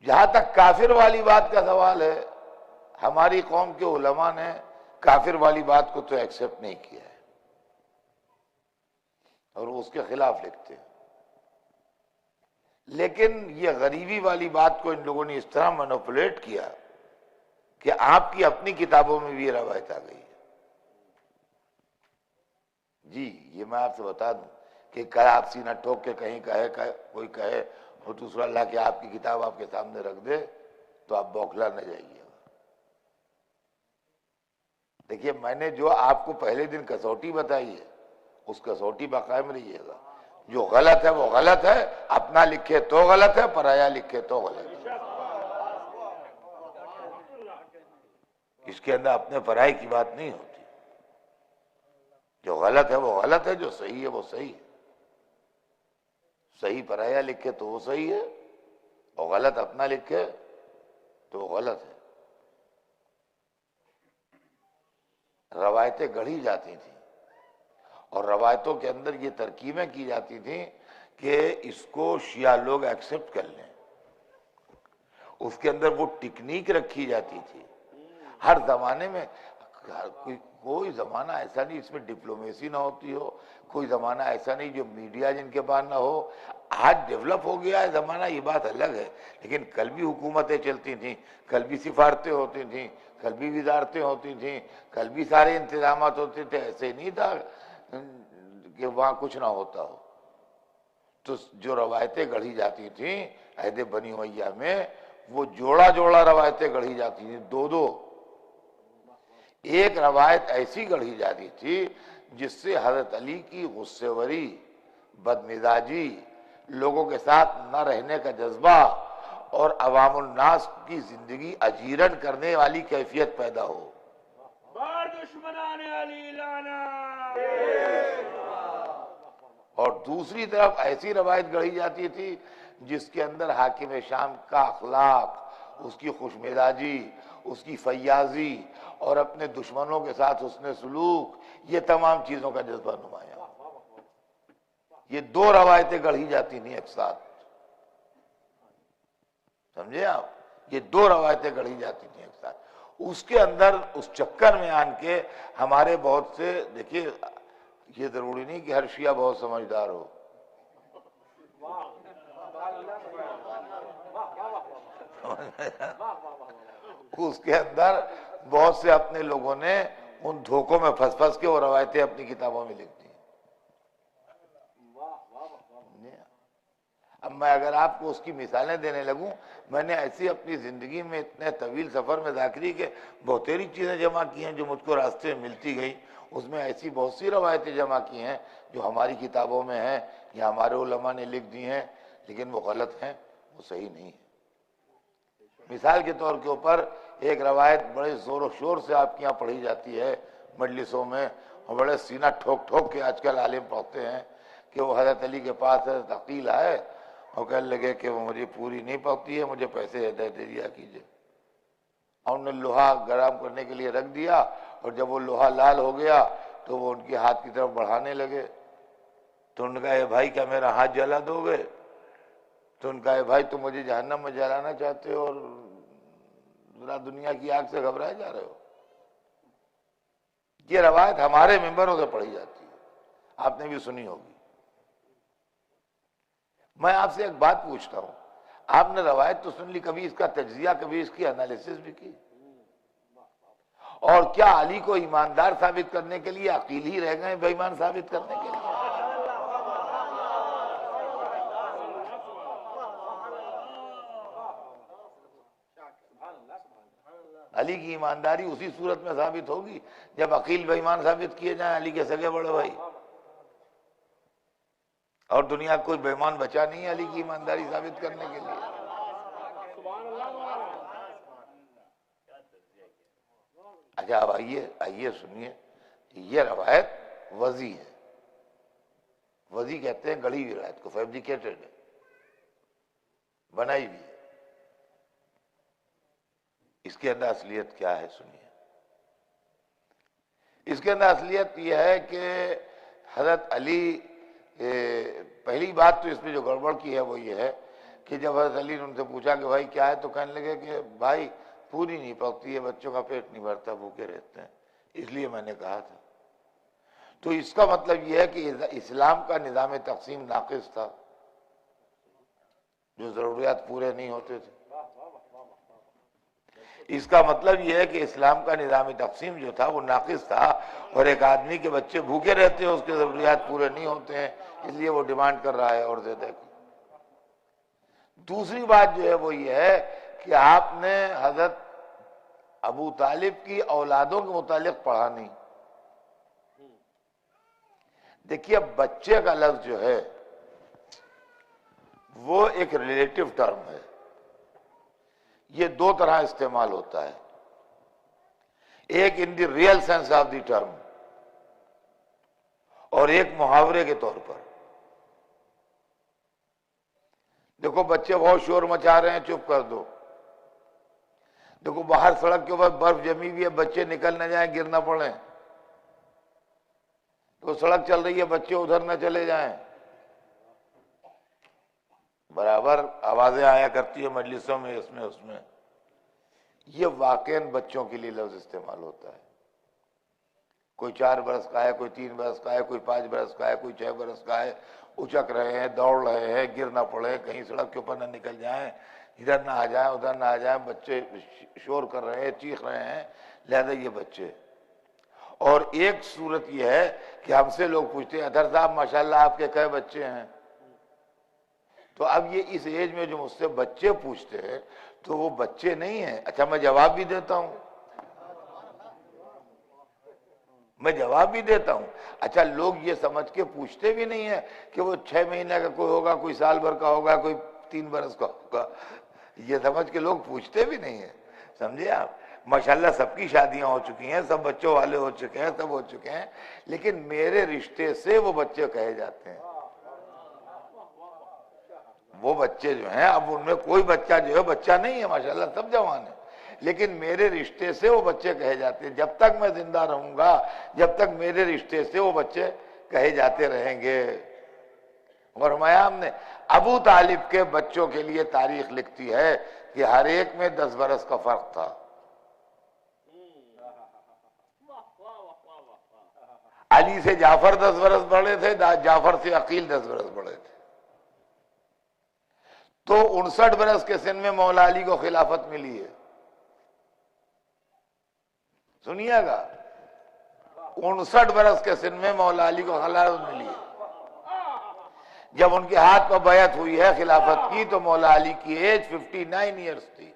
जहां तक काफिर वाली बात का सवाल है, हमारी कौम के उलमा ने काफिर वाली बात को तो एक्सेप्ट नहीं किया है और वो उसके खिलाफ लिखते हैं, लेकिन ये गरीबी वाली बात को इन लोगों ने इस तरह मैनिपुलेट किया कि आपकी अपनी किताबों में भी ये रवायत आ गई है। जी ये मैं आपसे बता दूं कि कल आप सीना ठोक के कहीं कोई कहे और दूसरा ला के आपकी किताब आपके सामने रख दे तो आप बौखला न जाइएगा। देखिए मैंने जो आपको पहले दिन कसौटी बताई है उस कसौटी पर कायम रहिएगा। जो गलत है वो गलत है, अपना लिखे तो गलत है, पराया लिखे तो गलत है। इसके अंदर अपने पराई की बात नहीं होती। जो गलत है वो गलत है, जो सही है वो सही है। सही पराया लिखे तो वो सही है और गलत अपना लिखे तो वो गलत है। रवायतें गढ़ी जाती थी और रवायतों के अंदर ये तरकीबें की जाती थी कि इसको शिया लोग एक्सेप्ट कर लें। उसके अंदर वो टेक्निक रखी जाती थी। हर जमाने में कोई जमाना ऐसा नहीं इसमें डिप्लोमेसी ना होती हो, कोई जमाना ऐसा नहीं जो मीडिया जिनके पास ना हो। आज डेवलप हो गया है जमाना, ये बात अलग है, लेकिन कल भी हुकूमतें चलती थी, कल भी सिफारतें होती थी, कल भी वजारतें होती थी, कल भी सारे इंतजाम होते थे। ऐसे नहीं था कि वहां कुछ ना होता हो। तो जो रवायतें गढ़ी जाती थी अहद बनी उमैया में, वो जोड़ा जोड़ा रवायतें गढ़ी जाती थी, दो दो। एक रवायत ऐसी गढ़ी जाती थी जिससे हजरत अली की गुस्सेवरी, बदमिजाजी, लोगों के साथ न रहने का जज्बा और अवामुल नास की जिंदगी अजीरन करने वाली कैफियत पैदा हो। बार दुश्मनाने अली लाना। और दूसरी तरफ ऐसी रवायत गढ़ी जाती थी जिसके अंदर हाकिम शाम का अखलाक उसकी खुशमिजाजी, उसकी फैयाजी और अपने दुश्मनों के साथ उसने सलूक, ये तमाम चीजों का जज्बा नुमाया। ये दो रवायतें गढ़ी जाती नहीं एक साथ, समझे आप? ये दो रवायतें गढ़ी जाती थी एक साथ। उसके अंदर उस चक्कर में आन के हमारे बहुत से, देखिए ये जरूरी नहीं कि हर शिया बहुत समझदार हो, उसके अंदर बहुत से अपने लोगों ने उन धोखों में फंस फंस के वो रवायतें अपनी किताबों में लिख दी। अब मैं अगर आपको उसकी मिसालें देने लगूं, मैंने ऐसी अपनी जिंदगी में इतने तवील सफर में दाखिली के बहुतेरी चीजें जमा की हैं जो मुझको रास्ते में मिलती गई। उसमें ऐसी बहुत सी रवायतें जमा की हैं जो हमारी किताबों में हैं या हमारे उलमा ने लिख दी हैं, लेकिन वो गलत हैं, वो सही नहीं है। मिसाल के तौर के ऊपर एक रवायत बड़े जोर शोर से आपके यहाँ पढ़ी जाती है मजलिसों में, और बड़े सीना ठोक ठोक के आजकल आलिम पढ़ते हैं कि वो हजरत अली के पास अकील आए और कहने लगे कि वो मुझे पूरी नहीं पड़ती है, मुझे पैसे दे दिया कीजिए। और उन्होंने लोहा गर्म करने के लिए रख दिया, और जब वो लोहा लाल हो गया तो वो उनके हाथ की तरफ बढ़ाने लगे। तो उन्होंने कहा, भाई क्या मेरा हाथ जला दोगे? तो उनका है, भाई तुम मुझे जहन्नम में जलाना चाहते हो और जरा दुनिया की आग से घबराए जा रहे हो। ये रवायत हमारे मेंबरों से पढ़ी जाती है, आपने भी सुनी होगी। मैं आपसे एक बात पूछता हूं, आपने रवायत तो सुन ली, कभी इसका तज्जिया, कभी इसकी एनालिसिस भी की? और क्या अली को ईमानदार साबित करने के लिए अकील ही रह गए बेईमान साबित करने के लिए? अली की ईमानदारी उसी सूरत में साबित होगी जब अकील बेईमान साबित किए जाएं, अली के सगे बड़े भाई। और दुनिया कोई बेईमान बचा नहीं है अली की ईमानदारी साबित करने के लिए। अच्छा, अब आइए सुनिए, ये रवायत वजी है। वजी कहते हैं गढ़ी हुई रवायत को, फैब्रिकेटेड है, बनाई हुई है। इसके अंदर असलियत क्या है सुनिए। इसके अंदर असलियत यह है कि हजरत अली, पहली बात तो इसमें जो गड़बड़ की है वो ये है कि जब हजरत अली ने उनसे पूछा कि भाई क्या है, तो कहने लगे कि भाई पूरी नहीं पकती है, बच्चों का पेट नहीं भरता, भूखे रहते हैं, इसलिए मैंने कहा था। तो इसका मतलब यह है कि इस्लाम का निज़ाम तकसीम नाकिस था, जो जरूरियात पूरे नहीं होते थे। इसका मतलब यह है कि इस्लाम का निज़ाम तकसीम जो था वो नाकिस था, और एक आदमी के बच्चे भूखे रहते हैं, उसके जरूरियात पूरे नहीं होते हैं, इसलिए वो डिमांड कर रहा है और दे दे। दूसरी बात जो है वो ये है कि आपने हजरत अबू तालिब की औलादों के मुतालिक पढ़ा नहीं। देखिए, बच्चे का लफ्ज जो है वो एक रिलेटिव टर्म है, ये दो तरह इस्तेमाल होता है, एक in the real sense of the term और एक मुहावरे के तौर पर। देखो बच्चे बहुत शोर मचा रहे हैं, चुप कर दो। देखो बाहर सड़क के ऊपर बर्फ जमी हुई है, बच्चे निकल न जाएं, गिर न पड़े। तो सड़क चल रही है, बच्चे उधर न चले जाएं। बराबर आवाजें आया करती है मजलिसों में, इसमें उसमें। ये वाकईन बच्चों के लिए लफ्ज इस्तेमाल होता है। कोई 4 बरस का है, कोई 3 बरस का है, कोई 5 बरस का है, कोई 6 बरस का है, उचक रहे हैं, दौड़ रहे हैं, गिर ना पड़े, कहीं सड़क के ऊपर ना निकल जाएं, इधर ना आ जाएं, उधर ना आ जाएं, बच्चे शोर कर रहे हैं, चीख रहे हैं, लिहाजा ये बच्चे। और एक सूरत यह है कि हमसे लोग पूछते हैं, अदर साहब माशाल्लाह आपके कई बच्चे हैं? तो अब ये इस एज में जो मुझसे बच्चे पूछते हैं तो वो बच्चे नहीं है। अच्छा, मैं जवाब भी देता हूं, मैं जवाब भी देता हूं। अच्छा, लोग ये समझ के पूछते भी नहीं है कि वो 6 महीने का कोई होगा, कोई साल भर का होगा, कोई 3 बरस का होगा, ये समझ के लोग पूछते भी नहीं है। समझे आप? माशाल्लाह सबकी शादियां हो चुकी हैं, सब बच्चों वाले हो चुके हैं, सब हो चुके हैं, लेकिन मेरे रिश्ते से वो बच्चे कहे जाते हैं। वो बच्चे जो हैं, अब उनमें कोई बच्चा जो है बच्चा नहीं है, माशाल्लाह सब जवान है, लेकिन मेरे रिश्ते से वो बच्चे कहे जाते हैं। जब तक मैं जिंदा रहूंगा, जब तक मेरे रिश्ते से वो बच्चे कहे जाते रहेंगे। और हमाया हमने अबू तालिब के बच्चों के लिए तारीख लिखती है कि हर एक में 10 बरस का फर्क था। अली से जाफर 10 बरस बड़े थे, जाफर से अकील 10 बरस बड़े थे। तो 59 बरस के सिन में मौला अली को खिलाफत मिली है। सुनिएगा, 59 बरस के सिन में मौला अली को खिलाफत मिली है। जब उनके हाथ पर बैत हुई है खिलाफत की तो मौला अली की एज 59 ईयर्स थी।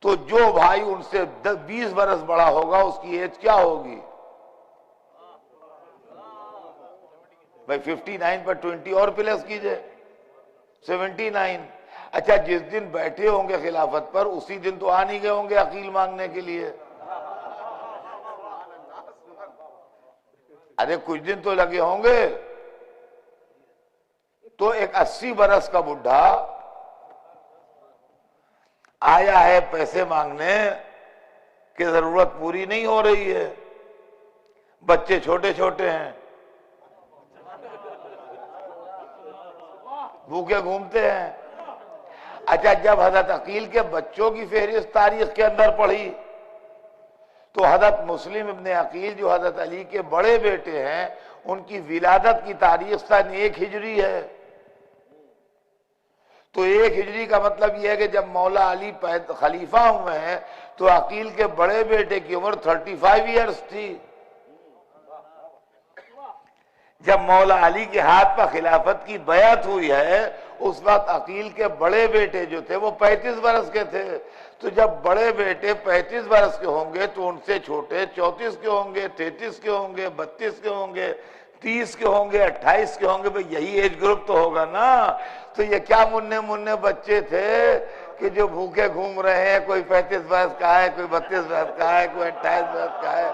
तो जो भाई उनसे 20 बरस बड़ा होगा उसकी एज क्या होगी भाई? 59 पर 20 और प्लस कीजिए, 79। अच्छा, जिस दिन बैठे होंगे खिलाफत पर उसी दिन तो आ नहीं गए होंगे अकील मांगने के लिए। अरे कुछ दिन तो लगे होंगे। तो एक 80 बरस का बुढ़ा आया है पैसे मांगने की जरूरत पूरी नहीं हो रही है, बच्चे छोटे छोटे हैं, भूखे घूमते हैं। अच्छा, जब हजरत अकील के बच्चों की फहरिस्त तारीख के अंदर पढ़ी तो हजरत मुस्लिम इब्ने अकील जो हजरत अली के बड़े बेटे हैं उनकी विलादत की तारीख सन 1 हिजरी है। तो 1 हिजरी का मतलब यह है कि जब मौला अली खलीफा हुए हैं तो अकील के बड़े बेटे की उम्र 35 ईयर्स थी। जब मौला अली के हाथ पर खिलाफत की बयात हुई है उस वक्त अकील के बड़े बेटे जो थे वो 35 बरस के थे। तो जब बड़े बेटे 35 बरस के होंगे तो उनसे छोटे 34 के होंगे, 33 के होंगे, 32 के होंगे, 30 के होंगे, 28 के होंगे। भाई यही एज ग्रुप तो होगा ना। तो ये क्या मुन्ने मुन्ने बच्चे थे कि जो भूखे घूम रहे हैं, कोई 35 बरस का है, कोई 32 बरस का है, कोई 28 बरस का है,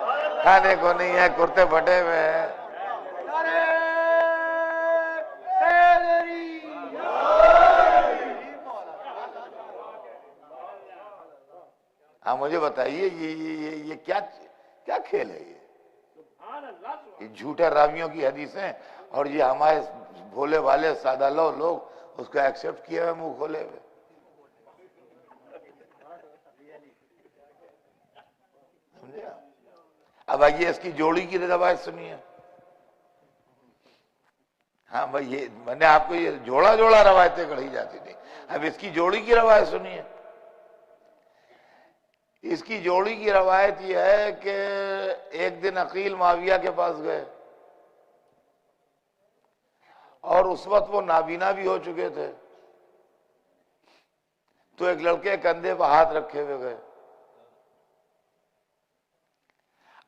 खाने को नहीं है, कुर्ते फटे हुए हैं। हाँ, मुझे बताइए ये क्या क्या खेल है ये झूठे रावियों की हदीसें और ये हमारे भोले भाले सादा लोग उसको एक्सेप्ट किए हुए मुंह खोले हुए। समझे? अब आइए इसकी जोड़ी की रवायत सुनिए। हाँ भाई, ये मैंने आपको ये जोड़ा जोड़ा रवायतें कही जाती थी, अब इसकी जोड़ी की रवायत सुनिए। इसकी जोड़ी की रवायत यह है कि एक दिन अकील माविया के पास गए और उस वक्त वो नाबीना भी हो चुके थे। तो एक लड़के कंधे पर हाथ रखे हुए गए।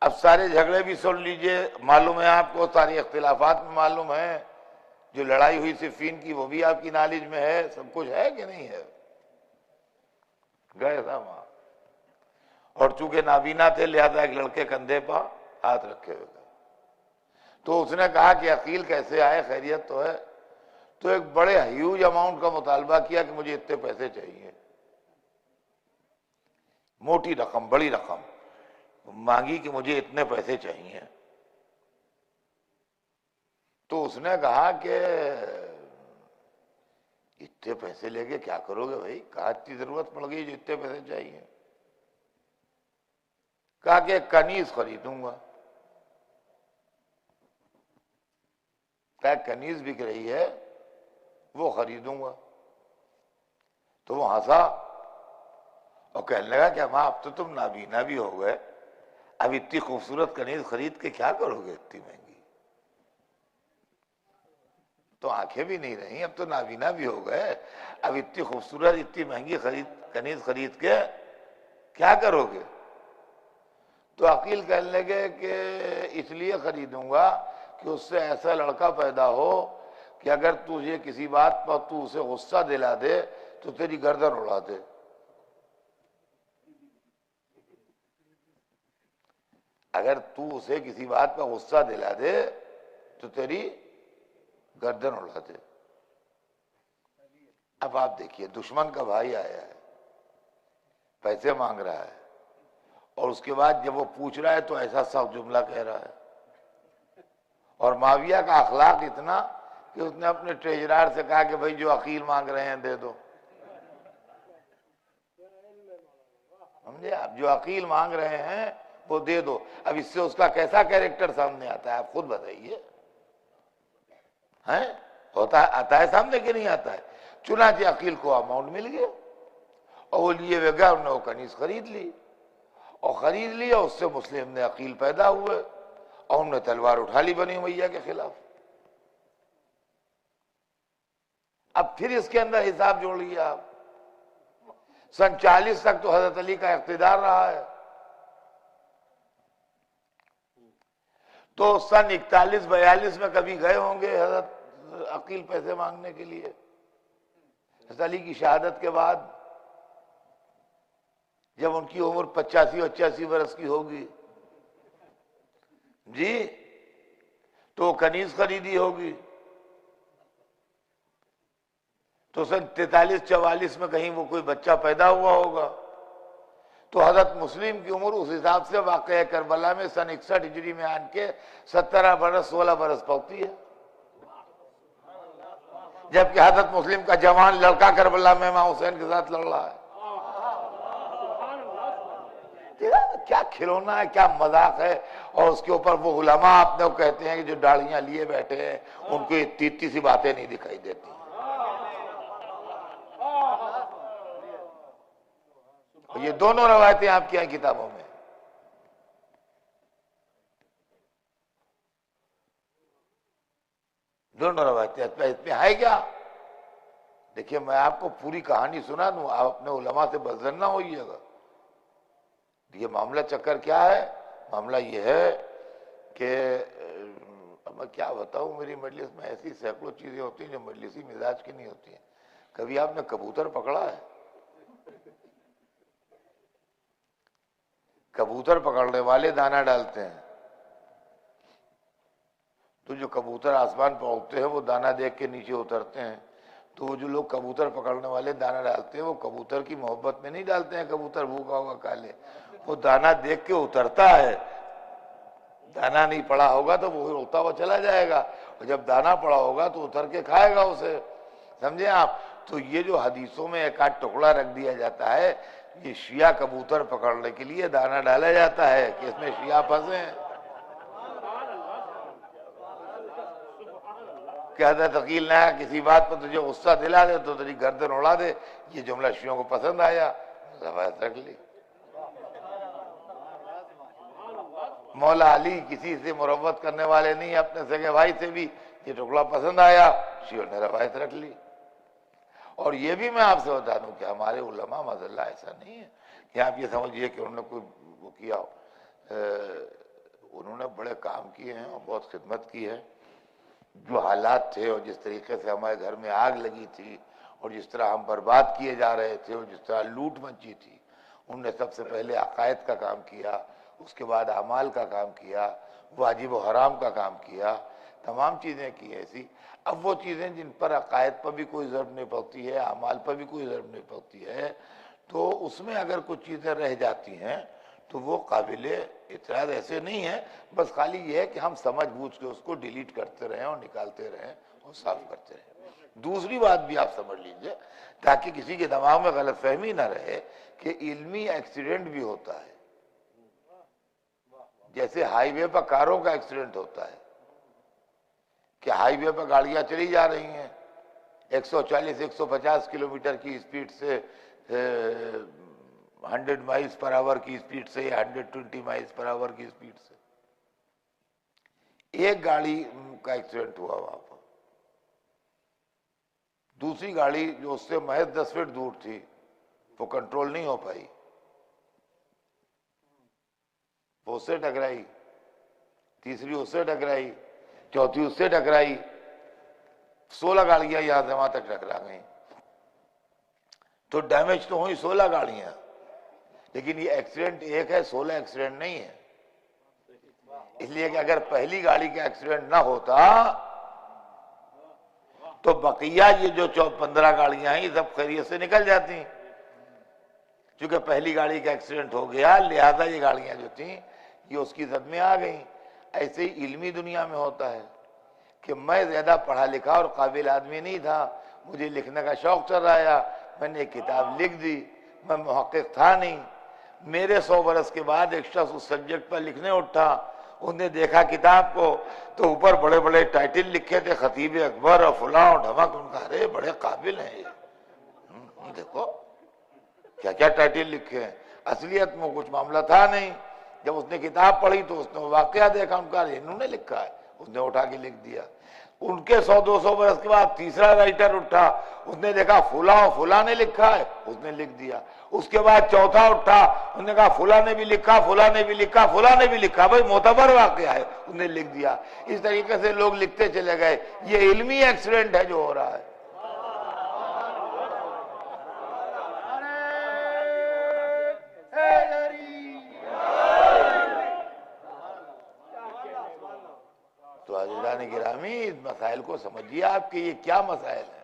अब सारे झगड़े भी सुन लीजिए, मालूम है आपको, सारी इख्तिलाफात में मालूम है, जो लड़ाई हुई सिफीन की वो भी आपकी नॉलेज में है, सब कुछ है कि नहीं है। गए था वहां और चूंकि नाबीना थे लिहाजा एक लड़के कंधे पर हाथ रखे हुए गए। तो उसने कहा कि अकील कैसे आए, खैरियत तो है। तो एक बड़े ह्यूज अमाउंट का मुतालबा किया कि मुझे इतने पैसे चाहिए, मोटी रकम, बड़ी रकम मांगी कि मुझे इतने पैसे चाहिए। तो उसने कहा कि इतने पैसे लेके क्या करोगे भाई, कहा इतनी जरूरत पड़ गई जो इतने पैसे चाहिए। कहा कि कनीज खरीदूंगा। कहा कनीज बिक रही है वो खरीदूंगा। तो वो हंसा और कहने लगा कि मां अब तो तुम नाबीना भी हो गए, अब इतनी खूबसूरत कनीज खरीद के क्या करोगे इतनी महंगी, तो आंखें भी नहीं रही, अब तो नाबीना भी हो गए, अब इतनी खूबसूरत इतनी महंगी कनीज खरीद के क्या करोगे। तो अकील कहने लगे कि इसलिए खरीदूंगा कि उससे ऐसा लड़का पैदा हो कि अगर तुझे किसी बात पर तू उसे गुस्सा दिला दे तो तेरी गर्दन उड़ा दे। अगर तू उसे किसी बात पर गुस्सा दिला दे तो तेरी गर्दन उड़ा दे। अब आप देखिए, दुश्मन का भाई आया है, पैसे मांग रहा है, और उसके बाद जब वो पूछ रहा है तो ऐसा सख्त जुमला कह रहा है। और माविया का अखलाक इतना कि उसने अपने ट्रेजरार से कहा कि भाई जो अकील मांग रहे हैं दे दो। समझे आप, जो अकील मांग रहे हैं वो दे दो। अब इससे उसका कैसा कैरेक्टर सामने आता है, आप खुद बताइए। हैं, होता है, आता है सामने कि नहीं आता है? चुनाचे अकील को अमाउंट मिल गया और वो लिए हुए गए, उन्होंने वो कनीज खरीद ली, और खरीद लिया, उससे मुस्लिम ने अकील पैदा हुए और उन्होंने तलवार उठा ली बनी उमैया के खिलाफ। अब फिर इसके अंदर हिसाब जोड़ लिया आप, सन 40 तक तो हजरत अली का इख्तिदार रहा है, तो सन 41-42 में कभी गए होंगे हजरत अकील पैसे मांगने के लिए? हजरत अली की शहादत के बाद जब उनकी उम्र 85-85 वर्ष की होगी जी, तो कनीज खरीदी होगी, तो सन 43-44 में कहीं वो कोई बच्चा पैदा हुआ होगा। तो हजरत मुस्लिम की उम्र उस हिसाब से वाक़या करबला में सन 61 हिजरी में आन के 17 बरस 16 बरस पहुंचती है, जबकि हजरत मुस्लिम का जवान लड़का करबला में इमाम हुसैन के साथ लड़ रहा है। क्या खिलौना है, क्या मजाक है। और उसके ऊपर वो उलमा आपने वो कहते हैं कि जो दाढ़ियां लिए बैठे हैं उनको इतनी इतनी सी बातें नहीं दिखाई देती। ये दोनों रवायतें आपकी हैं किताबों में। दोनों रवायतें इसमें है क्या? देखिए, मैं आपको पूरी कहानी सुना दूं, आप अपने उलमा से बज़र ना होइएगा। ये मामला चक्कर क्या है? मामला ये है कि मैं क्या बताऊं, मेरी मजलिस में ऐसी सैकड़ों चीजें होती हैं जो मजलिसी मिजाज की नहीं होती हैं। कभी आपने कबूतर पकड़ा है? कबूतर पकड़ने वाले दाना डालते हैं, तो जो कबूतर आसमान पर उड़ते हैं वो दाना देख के नीचे उतरते हैं। तो वो जो लोग कबूतर पकड़ने वाले दाना डालते हैं वो कबूतर की मोहब्बत में नहीं डालते हैं, कबूतर भूखा होगा काले, वो दाना देख के उतरता है। दाना नहीं पड़ा होगा तो वो उड़ता हुआ चला जाएगा, और जब दाना पड़ा होगा तो उतर के खाएगा उसे। समझे आप? तो ये जो हदीसों में एक आध टुकड़ा रख दिया जाता है, ये शिया कबूतर पकड़ने के लिए दाना डाला जाता है कि इसमें शिया फंसे हैं। कहता तकील ना किसी बात पर तुझे गुस्सा दिला दे तो तेरी गर्दन उड़ा दे, ये जुमला शियों को पसंद आया, रवायत रख ली। मौला अली किसी से मुरव्वत करने वाले नहीं, अपने सगे भाई से भी ये टुकड़ा पसंद आया, शियों ने रवायत रख ली। और ये भी मैं आपसे बता दूं कि हमारे उलमा मज़ल्ला ऐसा नहीं है कि आप ये समझिए कि उन्होंने कोई वो किया, उन्होंने बड़े काम किए हैं और बहुत खिदमत की है। जो हालात थे और जिस तरीके से हमारे घर में आग लगी थी और जिस तरह हम बर्बाद किए जा रहे थे और जिस तरह लूट मची थी, उनने सबसे पहले अकायद का काम किया, उसके बाद अमाल का काम किया, वाजिब व हराम का काम किया, तमाम चीज़ें की ऐसी। अब वो चीज़ें जिन पर अकायद पर भी कोई ज़रूरत नहीं पड़ती है, अमाल पर भी कोई ज़रूरत नहीं पड़ती है, तो उसमें अगर कुछ चीज़ें रह जाती हैं तो वो काबिले इतराज़ ऐसे नहीं है, बस खाली ये है कि हम समझ बूझ के उसको डिलीट करते रहें और निकालते रहें और साफ करते रहें। दूसरी बात भी आप समझ लीजिए ताकि किसी के दिमाग में गलतफहमी ना रहे कि इल्मी एक्सीडेंट भी होता है। जैसे हाईवे पर कारों का एक्सीडेंट होता है कि हाईवे पर गाड़ियां चली जा रही हैं 140-150 किलोमीटर की स्पीड से, 100 माइल्स पर आवर की स्पीड से या 120 माइल्स पर आवर की स्पीड से। एक गाड़ी का एक्सीडेंट हुआ वहां पर, दूसरी गाड़ी जो उससे महज 10 फीट दूर थी वो कंट्रोल नहीं हो पाई, वो उससे टकराई, तीसरी उससे टकराई, चौथी उससे टकराई, 16 गाड़ियां यहां से वहां तक टकरा गई। तो डैमेज तो हुई 16 गाड़ियां, लेकिन ये एक्सीडेंट एक है, 16 एक्सीडेंट नहीं है। इसलिए कि अगर पहली गाड़ी का एक्सीडेंट ना होता तो बकिया ये जो 15 गाड़ियां हैं ये सब खैरियत से निकल जाती। क्योंकि पहली गाड़ी का एक्सीडेंट हो गया, लिहाजा ये गाड़ियां जो थी ये उसकी जद में आ गई। ऐसे ही इल्मी दुनिया में होता है कि मैं ज्यादा पढ़ा लिखा और काबिल आदमी नहीं था, मुझे लिखने का शौक चल रहा है, मैंने एक किताब लिख दी, मैं मुहक्किक था नहीं। मेरे 100 बरस के बाद एक शख्स उस सब्जेक्ट पर लिखने उठा, उसने देखा किताब को तो ऊपर बड़े बड़े टाइटल लिखे थे, खतीब अकबर और फुला और ढमक। उनका अरे बड़े काबिल हैं ये, देखो क्या क्या टाइटल लिखे हैं। असलियत में कुछ मामला था नहीं। जब उसने किताब पढ़ी तो उसने वाकया देखा, उनका इन्होंने लिखा है, उसने उठा के लिख दिया। उनके 100-200 बरस के बाद तीसरा राइटर उठा, उसने देखा फुला और फुला ने लिखा है, उसने लिख दिया। उसके बाद चौथा उठा, उसने कहा फुला ने भी लिखा, फुला ने भी लिखा, फुला ने भी लिखा, भाई मोतबर वाकया है, उसने लिख दिया। इस तरीके से लोग लिखते चले गए। ये इल्मी एक्सीडेंट है जो हो रहा है। तो अज़ीज़ान गिरामी, इस मसाइल को समझिए आपके ये क्या मसाइल है।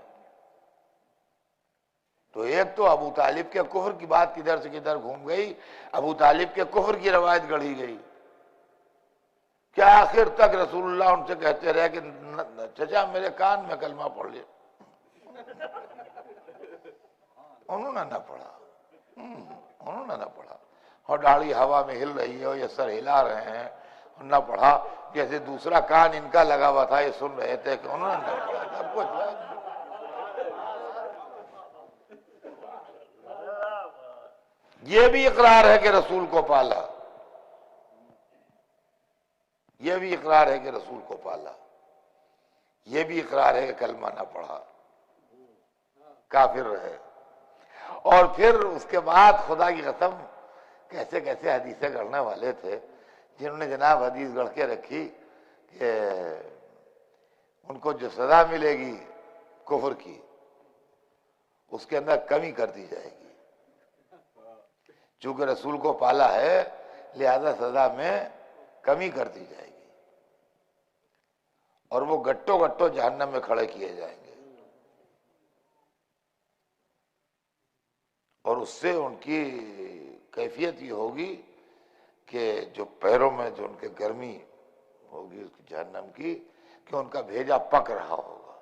तो एक तो अबू तालिब के कुफ्र की बात किधर से किधर घूम गई, अबू तालिब के कुफ्र की रवायत गढ़ी गई। क्या आखिर तक रसूलुल्लाह उनसे कहते रहे कि चचा मेरे कान में कलमा पढ़ ले, उन्होंने ना पढ़ा, उन्होंने ना पढ़ा। और दाढ़ी हवा में हिल रही है और ये सर हिला रहे हैं, ना पढ़ा। जैसे दूसरा कान इनका लगा हुआ था, ये सुन रहे थे कि उन्होंने ना पढ़ा। सब कुछ ये भी इकरार है कि रसूल को पाला, ये भी इकरार है कि रसूल को पाला, ये भी इकरार है कि कलमा ना पढ़ा, काफिर रहे। और फिर उसके बाद खुदा की कसम कैसे कैसे हदीसें गढ़ने वाले थे जिन्होंने जनाब हदीस गढ़ के रखी कि उनको जो सजा मिलेगी कुफर की उसके अंदर कमी कर दी जाएगी। चूंकि रसूल को पाला है लिहाजा सजा में कमी कर दी जाएगी और वो गट्टो गट्टो जहन्नम में खड़े किए जाएंगे। और उससे उनकी कैफियत ये होगी कि जो पैरों में जो उनके गर्मी होगी उसकी जहन्नम की, कि उनका भेजा पक रहा होगा।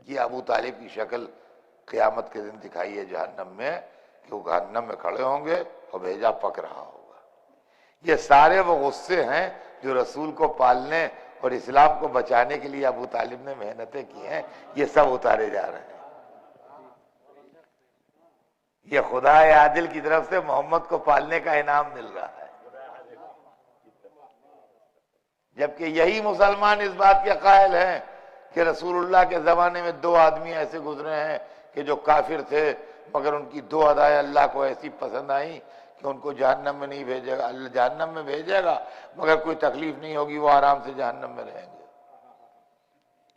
ये अबू तालिब की शक्ल क़यामत के दिन दिखाई है जहन्नम में, कि वो जहन्नम में खड़े होंगे और भेजा पक रहा होगा। ये सारे वो गुस्से हैं जो रसूल को पालने और इस्लाम को बचाने के लिए अबू तालिब ने मेहनतें की हैं, ये सब उतारे जा रहे हैं। ये खुदा आदिल की तरफ से मोहम्मद को पालने का इनाम मिल रहा है। जबकि यही मुसलमान इस बात के कायल हैं कि रसूलुल्लाह के जमाने में 2 आदमी ऐसे गुजरे हैं कि जो काफिर थे, मगर उनकी 2 अदाएं अल्लाह को ऐसी पसंद आई कि उनको जहन्नम में नहीं भेजेगा, अल्लाह जहन्नम में भेजेगा मगर कोई तकलीफ नहीं होगी, वो आराम से जहन्नम में रहेंगे।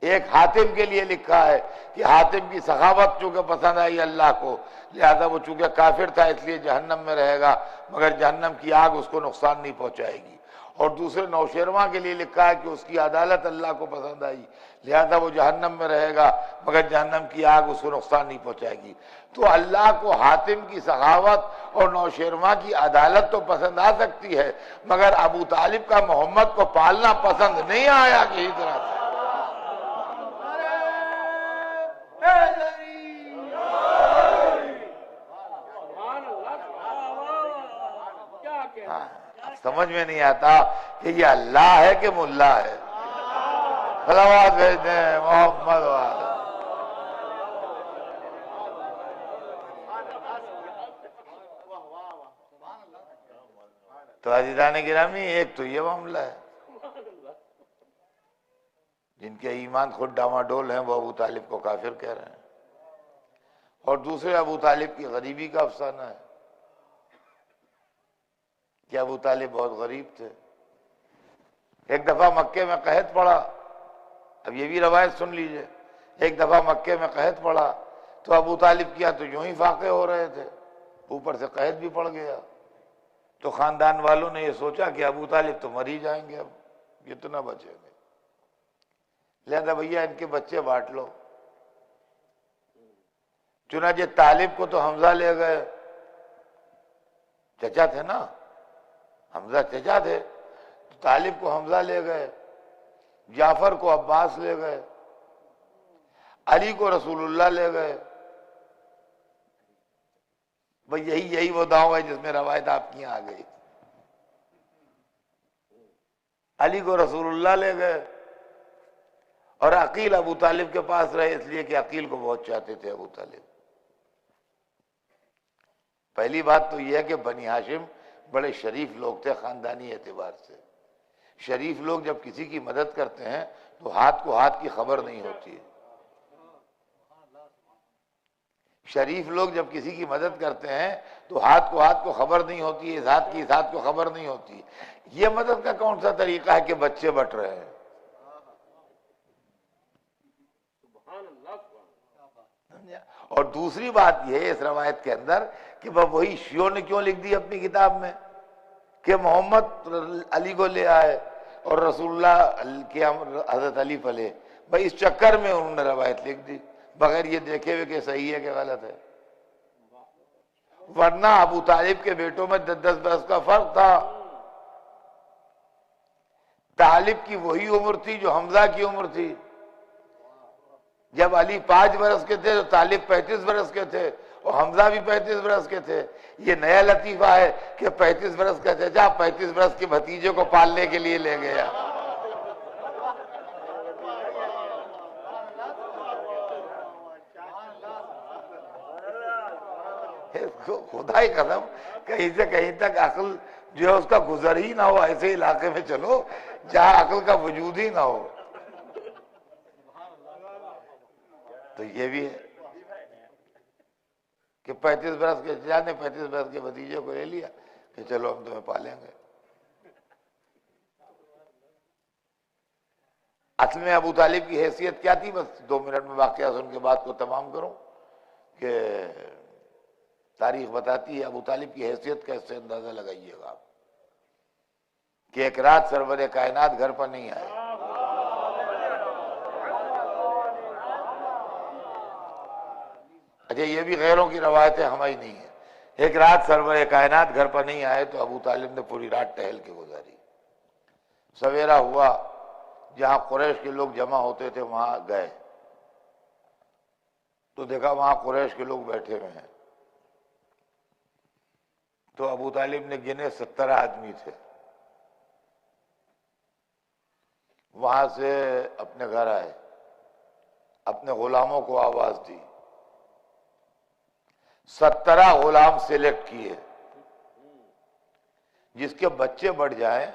एक हातिम के लिए लिखा है कि हातिम की सखावत चूंकि पसंद आई अल्लाह को, लिहाजा वो चूंकि काफिर था इसलिए जहन्नम में रहेगा मगर जहन्नम की आग उसको नुकसान नहीं पहुंचाएगी। और दूसरे नौशेरवा के लिए लिखा है कि उसकी अदालत अल्लाह को पसंद आई, लिहाजा वो जहन्नम में रहेगा मगर जहन्नम की आग उसको नुकसान नहीं पहुंचाएगी। तो अल्लाह को हातिम की सखावत और नौशेरवा की अदालत तो पसंद आ सकती है, मगर अबू तालिब का मोहम्मद को पालना पसंद नहीं आया किसी तरह से। समझ में नहीं आता कि ये अल्लाह है कि मुल्ला है। सलावत भेज दें मोहम्मद वाले। तो अज़ीज़ान गिरामी, एक तो ये मामला है, जिनके ईमान खुद डामाडोल हैं वो अबू तालिब को काफिर कह रहे हैं। और दूसरे अबू तालिब की गरीबी का अफसाना है कि अबू तालिब बहुत गरीब थे। एक दफा मक्के में कहत पड़ा, अब ये भी रवायत सुन लीजिए। एक दफा मक्के में कहत पड़ा तो अबू तालिब किया तो यूं ही फाके हो रहे थे, ऊपर से कहत भी पड़ गया। तो खानदान वालों ने ये सोचा कि अबू तालिब तो मर ही जाएंगे, अब कितना बचेंगे। लिहाजा भैया इनके बच्चे बांट लो। चुनाचे तालिब को तो हमजा ले गए, चचा थे ना, हमजा चचा थे, तो तालिब को हमजा ले गए, जाफर को अब्बास ले गए, अली को रसूलुल्लाह ले गए। भाई यही वो दांव है जिसमें रवायत आपकी यहां आ गई। अली को रसूलुल्लाह ले गए और अकील अबू तालिब के पास रहे, इसलिए कि अकील को बहुत चाहते थे अबू तालिब। पहली बात तो यह है कि बनी हाशिम बड़े शरीफ लोग थे खानदानी एतबार से। शरीफ लोग जब किसी की मदद करते हैं तो हाथ को हाथ की खबर नहीं होती है। शरीफ लोग जब किसी की मदद करते हैं तो हाथ को हाथ को खबर नहीं होती है, इस हाथ की इस हाथ को खबर नहीं होती। ये मदद का कौन सा तरीका है कि बच्चे बट रहे हैं? और दूसरी बात यह है इस रवायत के अंदर कि वह वही शियों ने क्यों लिख दी अपनी किताब में कि मोहम्मद अली को ले आए और रसूलुल्लाह के हजरत अली फले। भाई इस चक्कर में उन्होंने रवायत लिख दी बगैर ये देखे हुए कि सही है कि गलत है। वरना अबू तालिब के बेटों में 10-10 बरस का फर्क था। तालिब की वही उम्र थी जो हमजा की उम्र थी। जब अली 5 बरस के थे तो तालिब 35 बरस के थे और हमजा भी 35 बरस के थे। ये नया लतीफा है कि 35 बरस का चचा 35 बरस के भतीजे को पालने के लिए ले गया। खुदा ही कसम कहीं से कहीं तक अक्ल जो है उसका गुजर ही ना हो, ऐसे इलाके में चलो जहां अक्ल का वजूद ही ना हो। तो ये भी है कि 35 बरस के चचा ने 35 बरस के भतीजे को ले लिया कि चलो हम तुम्हें पालेंगे। असल में अबू तालिब की हैसियत क्या थी? बस 2 मिनट में वाकया सुन के बात को तमाम करूं कि तारीख बताती है अबू तालिब की हैसियत का, इससे अंदाजा लगाइएगा आप कि एक रात सरवर कायनात घर पर नहीं आए। अच्छा ये भी गैरों की रवायतें हमारी नहीं है। एक रात सरवर कायनात घर पर नहीं आए तो अबू तालिब ने पूरी रात टहल के गुजारी। सवेरा हुआ, जहां कुरैश के लोग जमा होते थे वहां गए तो देखा वहां कुरैश के लोग बैठे हुए हैं। तो अबू तालिब ने गिने 17 आदमी थे। वहां से अपने घर आए, अपने गुलामों को आवाज दी, 17 गुलाम सिलेक्ट किए। जिसके बच्चे बढ़ जाएं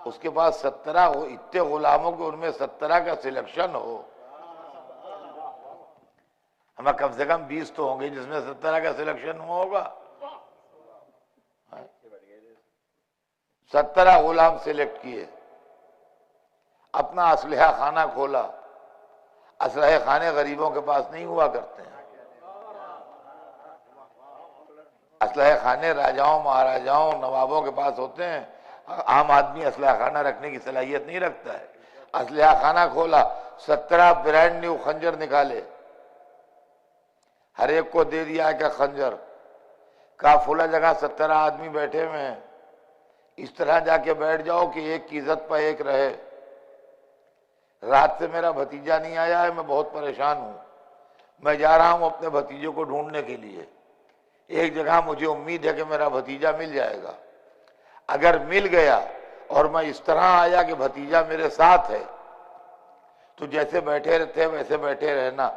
उसके पास 17 इतने गुलामों के उनमें 17 का सिलेक्शन हो। हमें कम से कम 20 तो होंगे जिसमें 17 का सिलेक्शन होगा। 17 गुलाम सिलेक्ट किए, अपना असलहा खाना खोला। असलहे खाने गरीबों के पास नहीं हुआ करते हैं। असलहे खाने राजाओं महाराजाओं नवाबों के पास होते हैं। आम आदमी असलहा खाना रखने की सलाहियत नहीं रखता है। असलहा खाना खोला, 17 ब्रांड न्यू खंजर निकाले, हर एक को दे दिया का खंजर। काफुला जगह 17 आदमी बैठे हुए हैं, इस तरह जाके बैठ जाओ कि एक की इज्जत पर एक रहे। रात से मेरा भतीजा नहीं आया है, मैं बहुत परेशान हूं। मैं जा रहा हूं अपने भतीजे को ढूंढने के लिए। एक जगह मुझे उम्मीद है कि मेरा भतीजा मिल जाएगा। अगर मिल गया और मैं इस तरह आया कि भतीजा मेरे साथ है तो जैसे बैठे रहते वैसे बैठे रहना,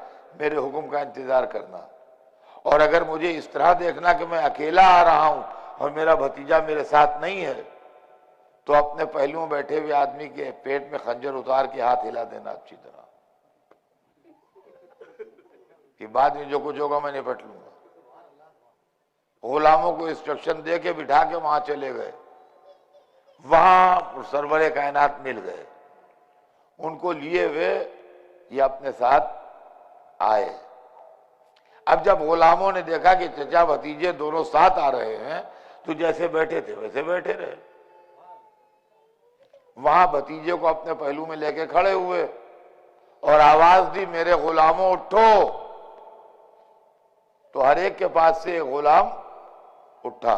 मेरे हुक्म का इंतजार करना। और अगर मुझे इस तरह देखना कि मैं अकेला आ रहा हूं और मेरा भतीजा मेरे साथ नहीं है तो अपने पहलुओं बैठे हुए आदमी के पेट में खंजर उतार के हाथ हिला देना अच्छी तरह कि बाद में जो कुछ होगा मैं निपट लूंगा। गुलामों को इंस्ट्रक्शन दे के बिठा के वहां चले गए। वहां सरवरे कायनात मिल गए। उनको लिए हुए ये अपने साथ आए। अब जब गुलामों ने देखा कि चचा भतीजे दोनों साथ आ रहे हैं तो जैसे बैठे थे वैसे बैठे रहे। वहां भतीजे को अपने पहलू में लेके खड़े हुए और आवाज दी, मेरे गुलामों उठो। तो हर एक के पास से एक गुलाम उठा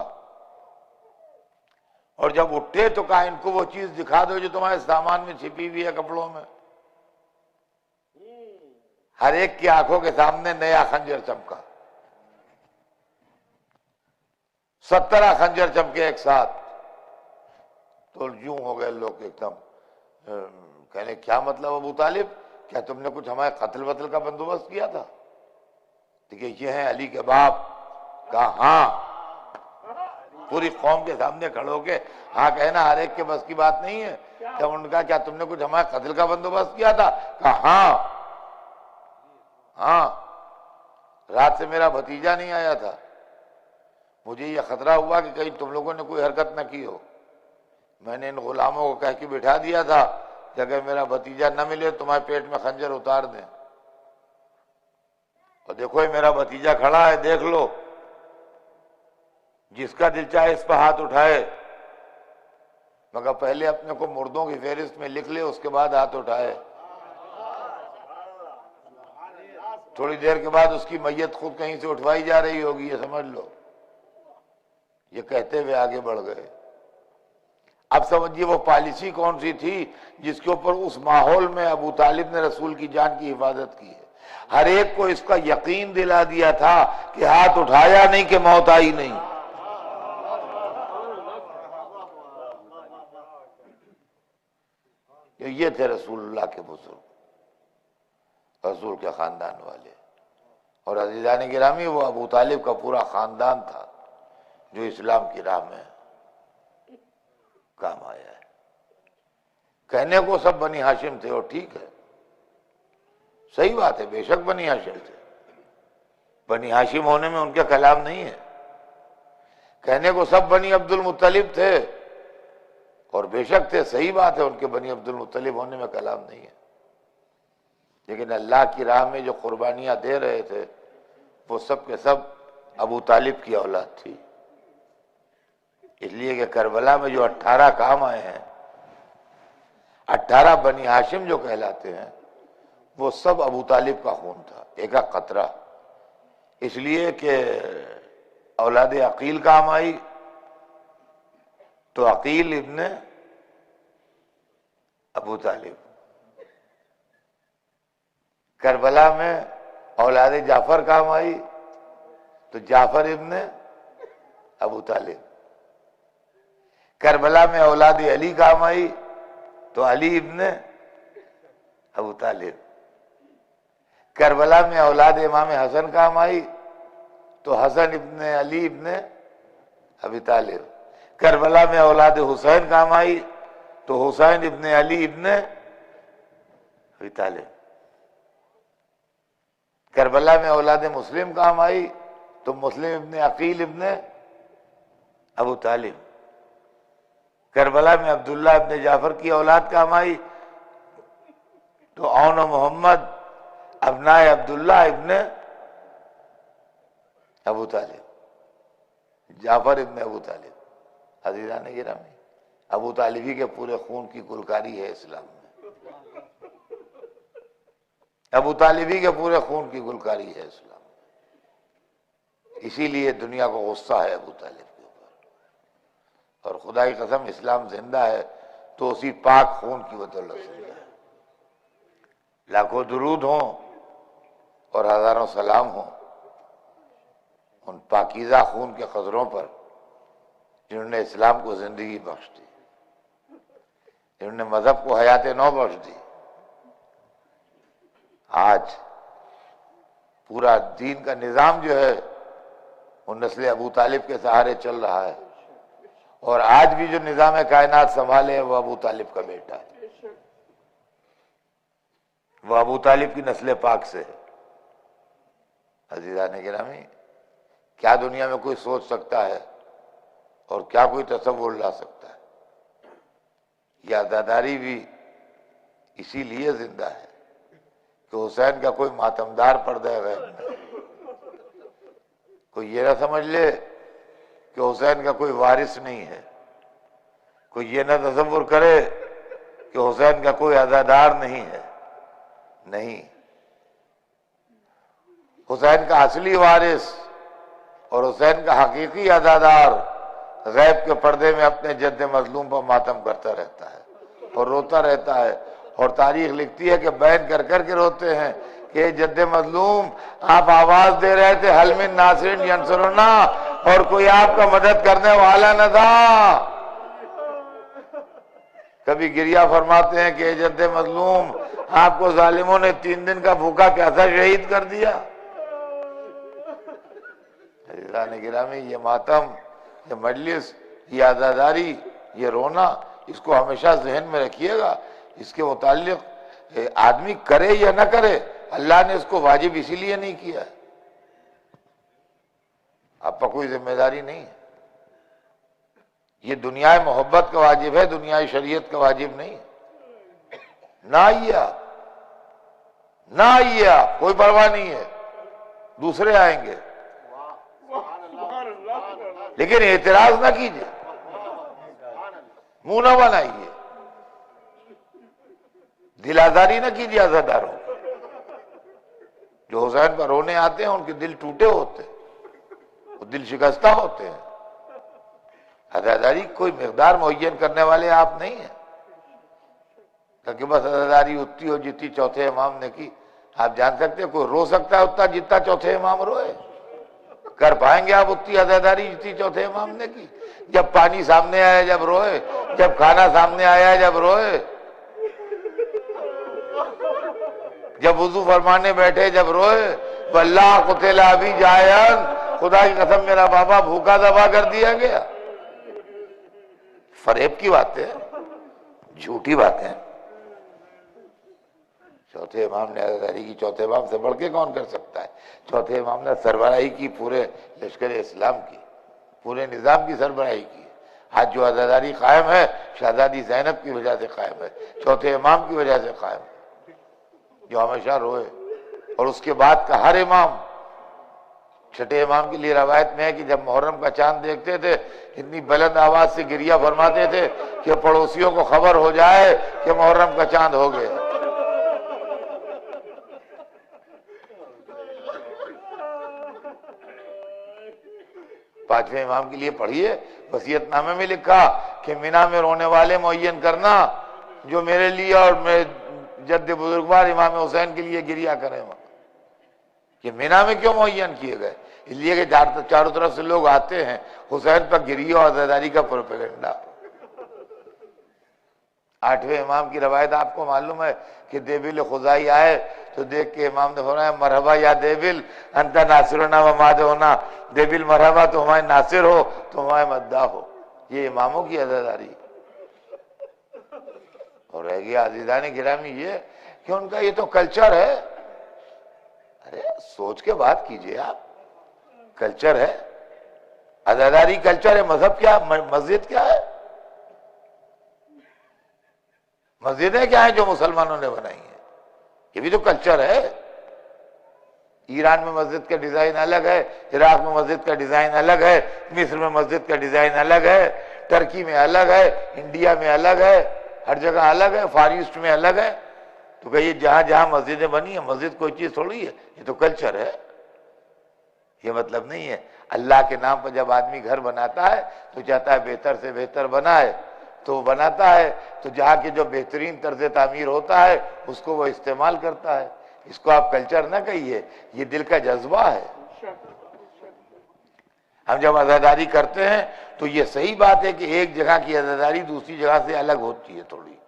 और जब उठे तो कहा, इनको वो चीज दिखा दो जो तुम्हारे सामान में छिपी हुई है, कपड़ों में। हर एक की आंखों के सामने नया खंजर चमका, 17 खंजर चमके एक साथ। तो यूं हो गए लोग एकदम, कहने क्या मतलब अबू तालिब, क्या तुमने कुछ हमारे कत्ल वत्ल का बंदोबस्त किया था? देखिए ये है अली के बाप। कहा हाँ, पूरी कौम के सामने खड़े होके हाँ कहना हर एक के बस की बात नहीं है। क्या उनका, क्या तुमने कुछ हमारे कत्ल का बंदोबस्त किया था? कहा हाँ हाँ, रात से मेरा भतीजा नहीं आया था, मुझे यह खतरा हुआ कि कहीं तुम लोगों ने कोई हरकत न की हो। मैंने इन गुलामों को कह के बिठा दिया था कि अगर मेरा भतीजा न मिले तुम्हारे पेट में खंजर उतार दें। और देखो ये मेरा भतीजा खड़ा है, देख लो, जिसका दिल चाहे इस पर हाथ उठाए, मगर पहले अपने को मुर्दों की फेहरिस्त में लिख ले, उसके बाद हाथ उठाए। थोड़ी देर के बाद उसकी मैयत खुद कहीं से उठवाई जा रही होगी, ये समझ लो। ये कहते हुए आगे बढ़ गए। अब समझिए वो पॉलिसी कौन सी थी जिसके ऊपर उस माहौल में अबू तालिब ने रसूल की जान की हिफाजत की है। हर एक को इसका यकीन दिला दिया था कि हाथ उठाया नहीं कि मौत आई नहीं। ये थे रसूलुल्लाह के बुजुर्ग, रसूल के खानदान वाले। और अज़ीज़ान गिरामी, वो अबू तालिब का पूरा खानदान था जो इस्लाम की राह में काम आया है। कहने को सब बनी हाशिम थे, और ठीक है, सही बात है, बेशक बनी हाशिम थे। बनी हाशिम होने में उनके कलाम नहीं है। कहने को सब बनी अब्दुल मुत्तलिब थे, और बेशक थे, सही बात है, उनके बनी अब्दुल मुत्तलिब होने में कलाम नहीं है। लेकिन अल्लाह की राह में जो कुर्बानियां दे रहे थे वो सब के सब अबू तालिब की औलाद थी। इसलिए कि करबला में जो 18 काम आए हैं, 18 बनी हाशिम जो कहलाते हैं, वो सब अबू तालिब का खून था, एक कतरा। इसलिए कि औलाद अकील काम आई तो अकील इब्ने अबू तालिब। करबला में औलाद जाफर काम आई तो जाफर इब्ने अबू तालिब। करबला में औलाद अली काम आई तो अली इब्ने अबू तालिब। करबला में औलाद इमाम हसन काम आई तो हसन इब्ने अली इब्ने अबी तालिब। करबला में औलाद हुसैन काम आई तो हुसैन इब्ने अली इब्ने अबी तालिब। करबला में औलाद मुस्लिम काम आई तो मुस्लिम इब्ने अकील इब्ने अबू तालिब। करबला में अब्दुल्ला इब्ने जाफर की औलाद काम आई तो औन मोहम्मद अबनाए अब्दुल्ला इब्ने अबू तालिब, जाफर इब्ने अबू तालिब। अज़ीज़ान गिरामी, अबू तालिबी के पूरे खून की गुलकारी है इस्लाम में। अबू तालिबी के पूरे खून की गुलकारी है इस्लाम में। इसीलिए दुनिया को गुस्सा है अबू तालिब के ऊपर। और खुदा की कसम, इस्लाम जिंदा है तो उसी पाक खून की बदौलत जिंदा है। लाखों दुरूद हों और हजारों सलाम हों उन पाकीज़ा खून के कदरों पर जिन्होंने इस्लाम को जिंदगी बख्श दी, जिन्होंने मजहब को हयात नौ बख्श दी। आज पूरा दीन का निजाम जो है वो नस्ल अबू तालिब के सहारे चल रहा है। और आज भी जो निजाम कायनात संभाले वो अबू तालिब का बेटा है, वो अबू तालिब की नस्ल पाक से है। अज़ीज़ान गिरामी, क्या दुनिया में कोई सोच सकता है और क्या कोई तसव्वुर ला सकता है? यह अज़ादारी भी इसीलिए जिंदा है कि हुसैन का कोई मातमदार पर्दा गैब में, कोई ये ना समझ ले कि हुसैन का कोई वारिस नहीं है। कोई ये ना तसव्वुर करे कि हुसैन का कोई अज़ादार नहीं है। नहीं, हुसैन का असली वारिस और हुसैन का हकीकी अज़ादार गैब के पर्दे में अपने जद्द मजलूम पर मातम करता रहता है और रोता रहता है। और तारीख लिखती है कि बैन कर कर के रोते हैं कि जद्द मजलूम, आप आवाज दे रहे थे हल मिन नासिरिन यंसुरुना, और कोई आपका मदद करने वाला न था। कभी गिरिया फरमाते हैं कि जद्द मजलूम, आपको जालिमों ने 3 दिन का भूखा प्यासा शहीद कर दिया। गिरामी, ये मातम, ये मजलिस, ये आज़ादारी, ये रोना, इसको हमेशा जहन में रखिएगा। इसके मुताल्लिक आदमी करे या ना करे, अल्लाह ने इसको वाजिब इसीलिए नहीं किया है, आप पर कोई जिम्मेदारी नहीं है। ये दुनिया मोहब्बत का वाजिब है, दुनिया शरीयत का वाजिब नहीं है। ना आइए आप, कोई परवाह नहीं है, दूसरे आएंगे, लेकिन एतराज ना कीजिए, मुंह ना बनाइए, दिल आजारी ना कीजिए अज़ादारों। जो हुसैन पर रोने आते हैं उनके दिल टूटे होते हैं, वो दिल शिकस्ता होते हैं। अज़ादारी कोई मिकदार मुअय्यन करने वाले आप नहीं है कि बस अज़ादारी उतनी हो जितनी चौथे इमाम ने की। आप जान सकते हैं कोई रो सकता है उतना जितना चौथे इमाम रोए? कर पाएंगे आप उतनी अज़ादारी जितनी चौथे इमाम ने की? जब पानी सामने आया जब रोए, जब खाना सामने आया जब रोए, जब वुजू फरमाने बैठे जब रोए। वल्लाह कुतिला अभी जायन, खुदा की कसम मेरा बाबा भूखा दबा कर दिया गया। फरेब की बातें, झूठी बातें। चौथे इमाम ने अज़ादारी की, चौथे इमाम से बढ़ के कौन कर सकता है? चौथे इमाम ने सरबराही की पूरे लश्कर इस्लाम की, पूरे निज़ाम की सरबराही की। आज जो अज़ादारी कायम है शहजादी ज़ैनब की वजह से कायम है, चौथे इमाम की वजह से कायम है, जो हमेशा रोए। और उसके बाद का हर इमाम, छठे इमाम के लिए रवायत में है कि जब मुहर्रम का चांद देखते थे इतनी बुलंद आवाज से गिरिया फरमाते थे कि पड़ोसियों को खबर हो जाए कि मुहर्रम का चांद हो गया। पांचवें इमाम के लिए पढ़िए, वसीयतनामे में लिखा कि मिना में रोने वाले मुअय्यन करना जो मेरे लिए और मेरे जद्द बुजुर्गवार इमाम हुसैन के लिए गिरिया करें। ये मिना में क्यों मुअय्यन किए गए? इसलिए कि चारों तरफ से लोग आते हैं, हुसैन पर गिरिया और अज़ादारी का प्रोपेगेंडा। आठवें इमाम की रवायत आपको मालूम है कि देबिल खुदाई आए तो देख के इमाम ने फरमाया मरहबा या देबिल अंता नासिरुना व मादहुना, देबिल मरहबा तो हमारे नासिर हो तो हमारे मद्दा हो। ये इमामों की अज़ादारी। और रह गया अज़ीज़ान गिरामी ये कि उनका ये तो कल्चर है। अरे सोच के बात कीजिए आप, कल्चर है, अज़ादारी कल्चर है। मजहब क्या, मस्जिद क्या है? मस्जिदें क्या है जो मुसलमानों ने बनाई है? ये भी तो कल्चर है। ईरान में मस्जिद का डिजाइन अलग है, इराक में मस्जिद का डिजाइन अलग है, मिस्र में मस्जिद का डिजाइन अलग है, टर्की में अलग है, इंडिया में अलग है, हर जगह अलग है, फार ईस्ट में अलग है। तो कहिए जहां जहां मस्जिदें बनी है, मस्जिद कोई चीज थोड़ी है, ये तो कल्चर है। ये मतलब नहीं है अल्लाह के नाम पर जब आदमी घर बनाता है तो चाहता है बेहतर से बेहतर बनाए, तो बनाता है तो जहाँ के जो बेहतरीन तर्ज तामीर होता है उसको वो इस्तेमाल करता है। इसको आप कल्चर ना कहिए, ये दिल का जज्बा है। हम जब अज़ादारी करते हैं तो ये सही बात है कि एक जगह की अज़ादारी दूसरी जगह से अलग होती है थोड़ी।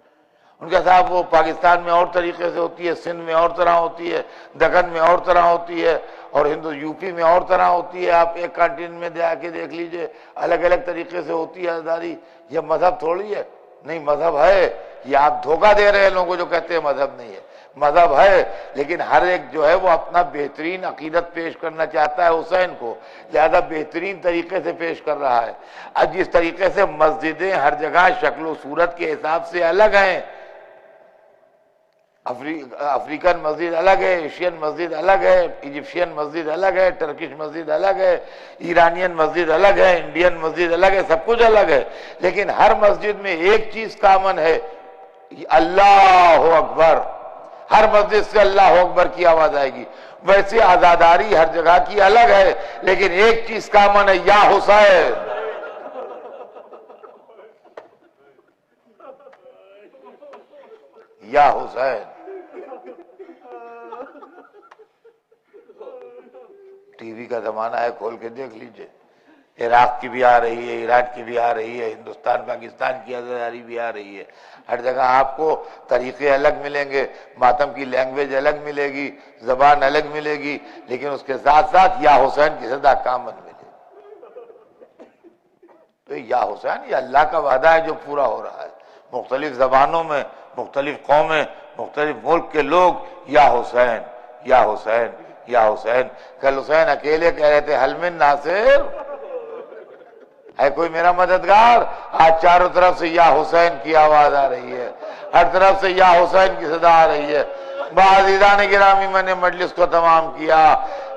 उनका साहब वो पाकिस्तान में और तरीके से होती है, सिंध में और तरह होती है, दक्कन में और तरह होती है, और हिंदू यूपी में और तरह होती है। आप एक कंट्री में जाके देख लीजिए, अलग अलग तरीके से होती है अज़ादारी। ये मजहब थोड़ी है, नहीं मजहब है। ये आप धोखा दे रहे हैं लोगों को जो कहते हैं मजहब नहीं है। मजहब है, लेकिन हर एक जो है वो अपना बेहतरीन अकीदत पेश करना चाहता है हुसैन को, लिहाजा बेहतरीन तरीके से पेश कर रहा है। अब जिस तरीके से मस्जिदें हर जगह शक्ल सूरत के हिसाब से अलग हैं, अफ्रीकन मस्जिद अलग है, एशियन मस्जिद अलग है, इजिप्शियन मस्जिद अलग है, टर्किश मस्जिद अलग है, ईरानियन मस्जिद अलग है, इंडियन मस्जिद अलग है, सब कुछ अलग है। लेकिन हर मस्जिद में एक चीज कॉमन है, अल्लाह अकबर, हर मस्जिद से अल्लाह अकबर की आवाज आएगी। वैसे आजादारी हर जगह की अलग है, लेकिन एक चीज कॉमन है, या हुसैन। या हुसैन। टीवी का जमाना है, खोल के देख लीजिए, इराक की भी आ रही है, ईरान की भी आ रही है, हिंदुस्तान पाकिस्तान की आजादारी भी आ रही है। हर जगह आपको तरीके अलग मिलेंगे, मातम की लैंग्वेज अलग मिलेगी, जबान अलग मिलेगी, लेकिन उसके साथ साथ या हुसैन की सदा कामन मिलेगी। तो या हुसैन ये अल्लाह का वादा है जो पूरा हो रहा है। मुख्तलिफ जबानों में मुख्तलिफ कौमें, मुख्तलिफ मुल्क के लोग या हुसैन, या हुसैन, या हुसैन। कल हुसैन अकेले कह रहे थे, हलमिन नासिर, है कोई मेरा मददगार? आज चारों तरफ से या हुसैन की आवाज आ रही है, हर तरफ से या हुसैन की सदा आ रही है। बाज़ीदान गिरामी, मैंने मजलिस को तमाम किया।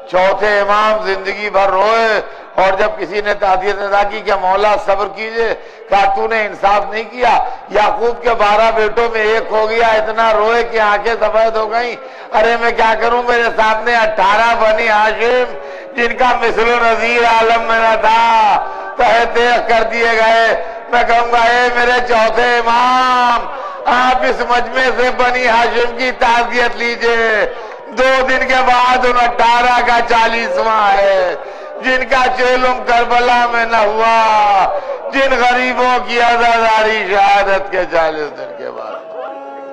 चौथे इमाम जिंदगी भर रोए, और जब किसी ने तादियत अदा की कि मौला सब्र कीजिए, कहा तूने इंसाफ नहीं किया, याकूब के 12 बेटों में एक हो गया, इतना रोए कि आंखें सफेद हो गई। अरे मैं क्या करूं, मेरे सामने 18 बनी हाशिम, जिनका मिसल नजीर आलम में न था, तहते कर दिए गए। मैं कहूंगा, ए मेरे चौथे इमाम, आप इस मजमे से बनी हाशिम की ताजियत लीजिए। 2 दिन के बाद उन 18 का 40वां है, जिनका चेलुम करबला में न हुआ, जिन गरीबों की आजादारी शहादत के 40 दिन